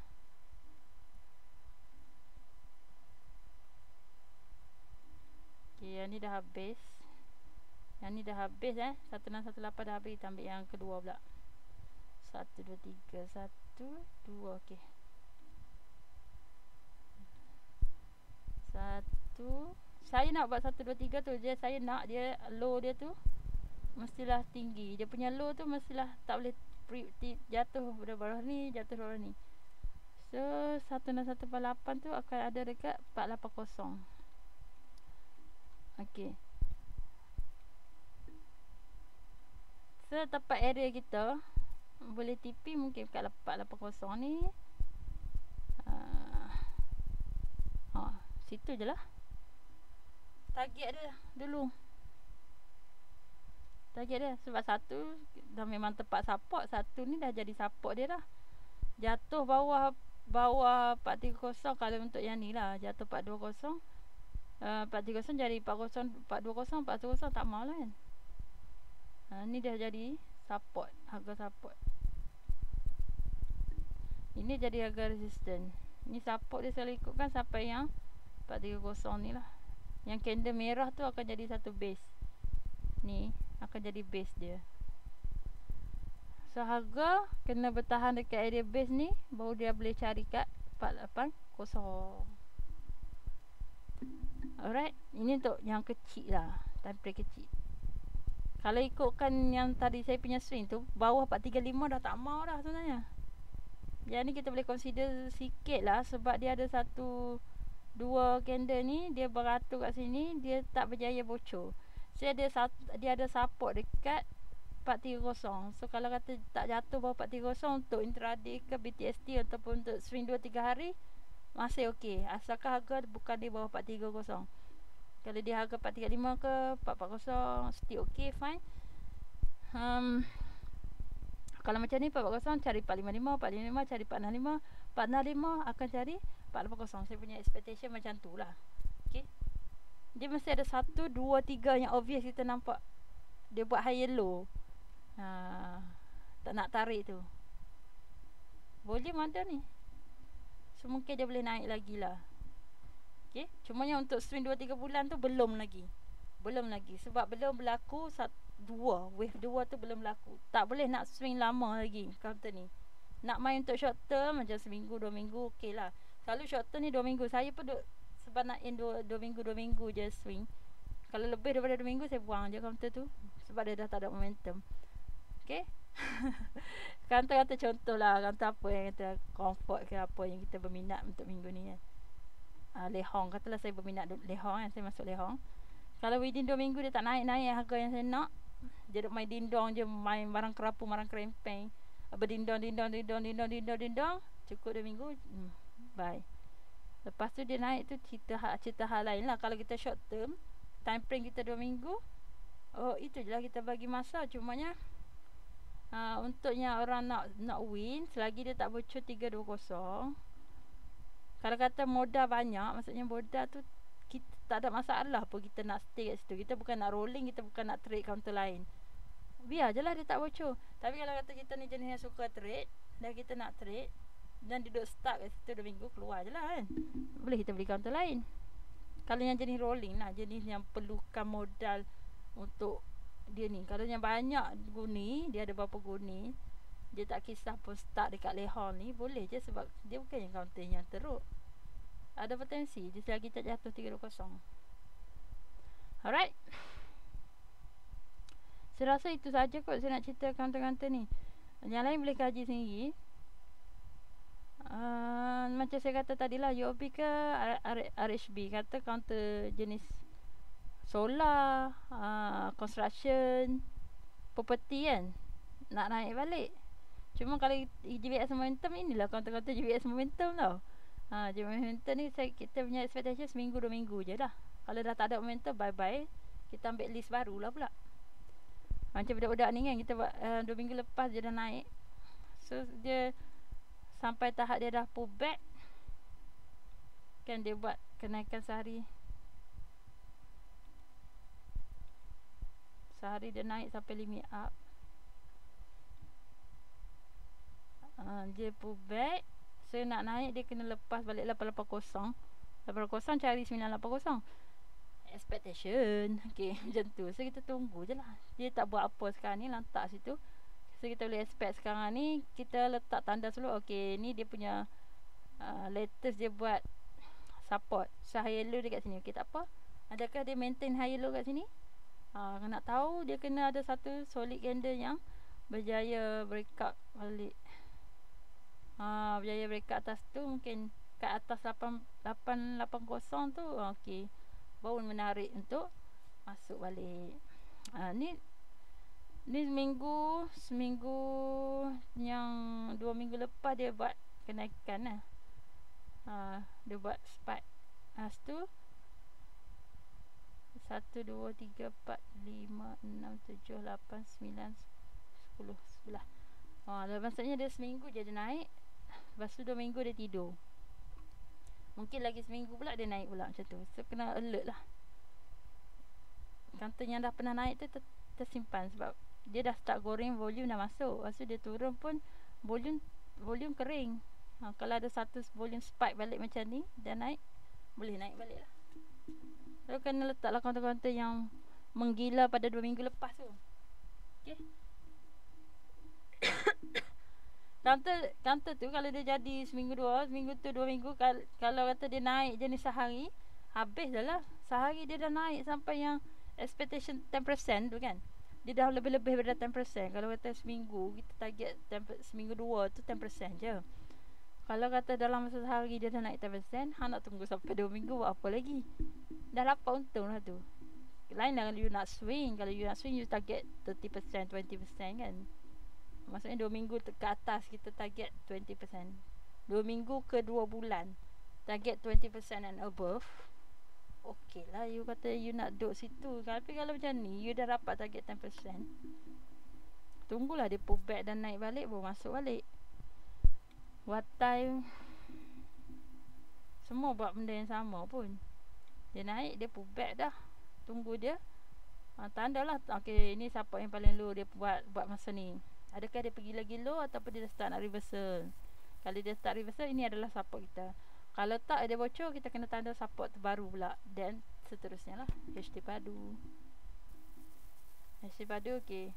Okay, yang ni dah habis. 1618 dah habis. Kita ambil yang kedua pula. 1, 2, 3. 1, 2. Okay. 1. Saya nak buat 1, 2, 3 tu. Saya nak dia low dia tu mestilah tinggi. Dia punya low tu mestilah tak boleh jatuh pada bawah ni, jatuh bawah ni. So 1618 tu akan ada dekat 480. Okay. So tempat area kita boleh TP mungkin kat 480 ni. Situ je lah. Target dia dulu. Sebab 1 dah memang tempat support. 1 ni dah jadi support dia dah. Jatuh bawah 430. Kalau untuk yang ni lah, jatuh 420, 430 jadi 420, 420 tak mau lah kan. Ni dah jadi support, harga support. Ini jadi harga resistant. Ni support dia selalu ikutkan sampai yang 430 ni lah. Yang candle merah tu akan jadi satu base. Ni akan jadi base dia. So harga kena bertahan dekat area base ni, baru dia boleh cari kat 480. Alright, ini untuk yang kecil lah, time frame kecil. Kalau ikutkan yang tadi saya punya swing tu, bawah 435 dah tak mau dah sebenarnya. Yang ni kita boleh consider sikit lah, sebab dia ada satu dua candle ni, dia beratur kat sini, dia tak berjaya bocor. So dia ada support dekat 430. So kalau kata tak jatuh bawah 430 untuk intraday ke BTST ataupun untuk swing 2-3 hari, masih okey, asalkan harga bukan di bawah 430. Kalau dia harga 435 ke 440, still okey, fine. Kalau macam ni 440 cari 455, 455 cari 465, 465 akan cari 480. Saya punya expectation macam tu lah. Okey. Dia mesti ada 1, 2, 3 yang obvious kita nampak. Dia buat high low. Tak nak tarik tu. Volume ada ni. So mungkin dia boleh naik lagi lah. Okay. Cuma yang untuk swing 2-3 bulan tu belum lagi. Belum lagi. Sebab belum berlaku wave 2 tu belum berlaku. Tak boleh nak swing lama lagi counter ni. Nak main untuk short term macam seminggu 2 minggu okey lah. Selalu short term ni 2 minggu. Saya pun sebab nak end 2 minggu je swing. Kalau lebih daripada 2 minggu saya buang je counter tu. Sebab dia dah tak ada momentum. Okay. Kata contoh lah, kata apa yang kita comfort ke apa yang kita berminat untuk minggu ni kan. Lehong, katalah saya berminat Lehong kan, saya masuk Lehong. Kalau within 2 minggu dia tak naik-naik harga yang saya nak, dia duk main dindong je, main barang kerapu, barang krempeng, berdindong, cukup 2 minggu, bye. Lepas tu dia naik tu cerita hal lain lah. Kalau kita short term, time frame kita 2 minggu, itu je lah kita bagi masa. Cumanya untuk yang orang nak win, selagi dia tak bocor 320, kalau kata modal banyak, maksudnya modal tu kita tak ada masalah pun kita nak stay kat situ. Kita bukan nak rolling, kita bukan nak trade counter lain. Biar je lah dia tak bocor. Tapi kalau kata kita ni jenis yang suka trade, dan kita nak trade, dan duduk stuck kat situ 2 minggu, keluar je lah kan. Boleh kita beli counter lain. Kalau yang jenis rolling lah, jenis yang perlukan modal untuk dia ni. Kalau yang banyak guni, dia ada berapa guni, dia tak kisah pun start dekat Lehong ni, boleh je sebab dia bukan yang counter yang teruk. Ada potensi dia selagi tak jatuh 320. Alright. Saya rasa itu saja kot saya nak cerita counter-counter ni. Yang lain boleh kaji sendiri. Macam saya kata tadilah, UOB ke RHB, kata counter jenis solar, construction, property kan, nak naik balik. Cuma kalau GBS momentum, inilah counter-counter GBS momentum tau. GBS momentum ni kita punya expectation seminggu 2 minggu je dah. Kalau dah tak ada momentum, bye-bye. Kita ambil list baru lah pula. Macam budak-budak ni kan, kita buat 2 minggu lepas dia dah naik. So dia sampai tahap dia dah pull back, kan dia buat kenaikan sehari. Sehari dia naik sampai limit up. Dia pull back. So nak naik dia kena lepas balik 880. 880 cari 980. Expectation. Okay, macam tu. So kita tunggu je lah. Dia tak buat apa sekarang ni, lantak situ. So kita boleh expect sekarang ni, kita letak tanda dulu. Okay, ni dia punya latest dia buat support. So high low dekat sini. Okay, tak apa. Adakah dia maintain high low kat sini? Nak tahu, dia kena ada satu solid candle yang berjaya breakout balik. Berjaya breakout atas tu, mungkin kat atas 880 tu, okey, baru menarik untuk masuk balik. Ni seminggu yang 2 minggu lepas dia buat kenaikan lah. Dia buat spike. Tu 1, 2, 3, 4, 5, 6, 7, 8, 9, 10, 11. Maksudnya dia seminggu je dia naik. Lepas tu 2 minggu dia tidur. Mungkin lagi seminggu pula dia naik pula macam tu. So kena alert lah. Counter yang dah pernah naik tu tersimpan. Sebab dia dah start goreng, volume dah masuk. Lepas tu dia turun pun volume kering. Kalau ada satu volume spike balik macam ni, dia naik, boleh naik balik lah. Lalu kena letaklah kaunter-kaunter yang menggila pada 2 minggu lepas tu. Okay. Counter tu kalau dia jadi seminggu tu 2 minggu, kalau kata dia naik jenis sehari, habis dah lah. Sehari dia dah naik sampai yang expectation 10% tu kan. Dia dah lebih-lebih daripada 10%. Kalau kata seminggu, kita target seminggu 2 tu 10% je. Kalau kata dalam masa sehari dia dah naik 10%, hang nak tunggu sampai 2 minggu buat apa lagi? Dah dapat untung lah tu. Lain lah kalau you nak swing. Kalau you nak swing, you target 30%, 20% kan. Maksudnya 2 minggu ke atas kita target 20%. 2 minggu ke 2 bulan target 20% and above. Okey lah, you kata you nak duduk situ. Tapi kalau macam ni, you dah dapat target 10%, tunggulah dia pull back dan naik balik, baru masuk balik. What time, semua buat benda yang sama pun. Dia naik, dia pull back dah, tunggu dia. Tanda lah, okay, ini support yang paling low dia buat masa ni. Adakah dia pergi lagi low ataupun dia dah start nak reversal. Kalau dia start reversal, ini adalah support kita. Kalau tak dia bocor, kita kena tanda support terbaru pula. Dan seterusnya lah. HT padu, okay.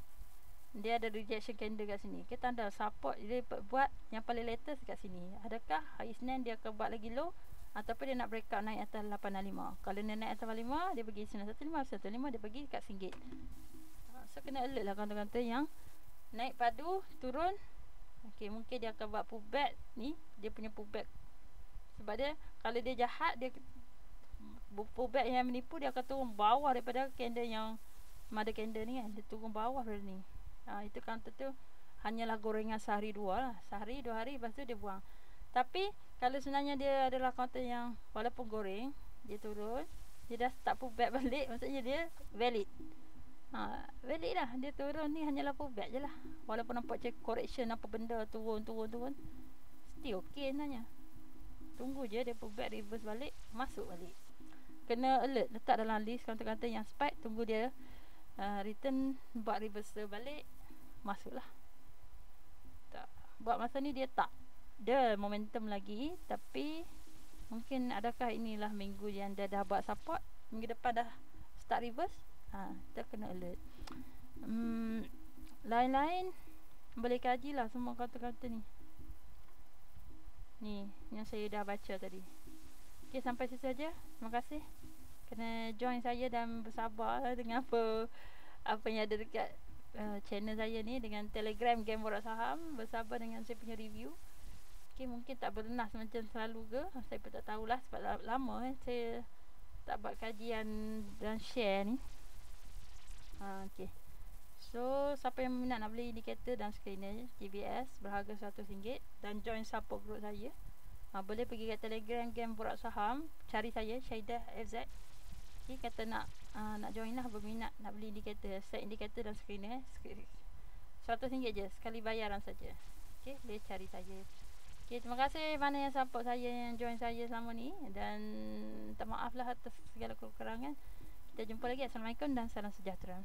Dia ada rejection candle kat sini. Kita tanda support dia buat yang paling latest kat sini. Adakah hari Senin dia akan buat lagi low, ataupun dia nak breakout naik atas 865. Kalau dia naik atas 85, dia pergi 915, dia pergi kat RM1. So kena alert lah kaunter-kaunter yang naik padu, turun. Okay, mungkin dia akan buat pullback. Ni dia punya pullback. Sebab dia, kalau dia jahat, dia pullback yang menipu, dia akan turun bawah daripada candle yang mother candle ni kan. Dia turun bawah daripada ni. Itu counter tu hanyalah gorengan sehari 2 lah. Sehari 2 hari, lepas tu dia buang. Tapi kalau sebenarnya dia adalah counter yang walaupun goreng, dia turun, dia dah start pullback balik, maksudnya dia valid. Valid lah. Dia turun ni hanyalah pullback je lah. Walaupun nampak macam correction apa benda, turun, still okay sebenarnya. Tunggu je dia pullback, reverse balik, masuk balik. Kena alert, letak dalam list counter-counter yang spike. Tunggu dia return, buat reversal balik, masuklah. Tak. Buat masa ni dia tak ada momentum lagi. Tapi mungkin adakah inilah minggu yang dia dah buat support, minggu depan dah start reverse. Kita kena alert. Lain-lain boleh kaji lah semua counter-counter ni. Ni yang saya dah baca tadi. Okay, sampai situ saja. Terima kasih. Kena join saya dan bersabar dengan apa yang ada dekat channel saya ni, dengan Telegram Game Borak Saham. Bersabar dengan saya punya review. Okay, mungkin tak bernas macam selalu ke, saya pun tak tahulah. Sebab lama saya tak buat kajian dan share ni. Okay. So siapa yang minat nak beli indikator dan screener GBS berharga RM100 dan join support group saya, boleh pergi ke Telegram Game Borak Saham, cari saya Syaidah FZ. Okay, kata nak join lah, berminat nak beli indikator, set indikator dan screener. RM100 je, sekali bayaran saja. Okay, boleh cari saya. Okay, terima kasih mana yang support saya, yang join saya selama ni, dan minta maaf lah atas segala kekurangan. Kita jumpa lagi. Assalamualaikum dan salam sejahtera.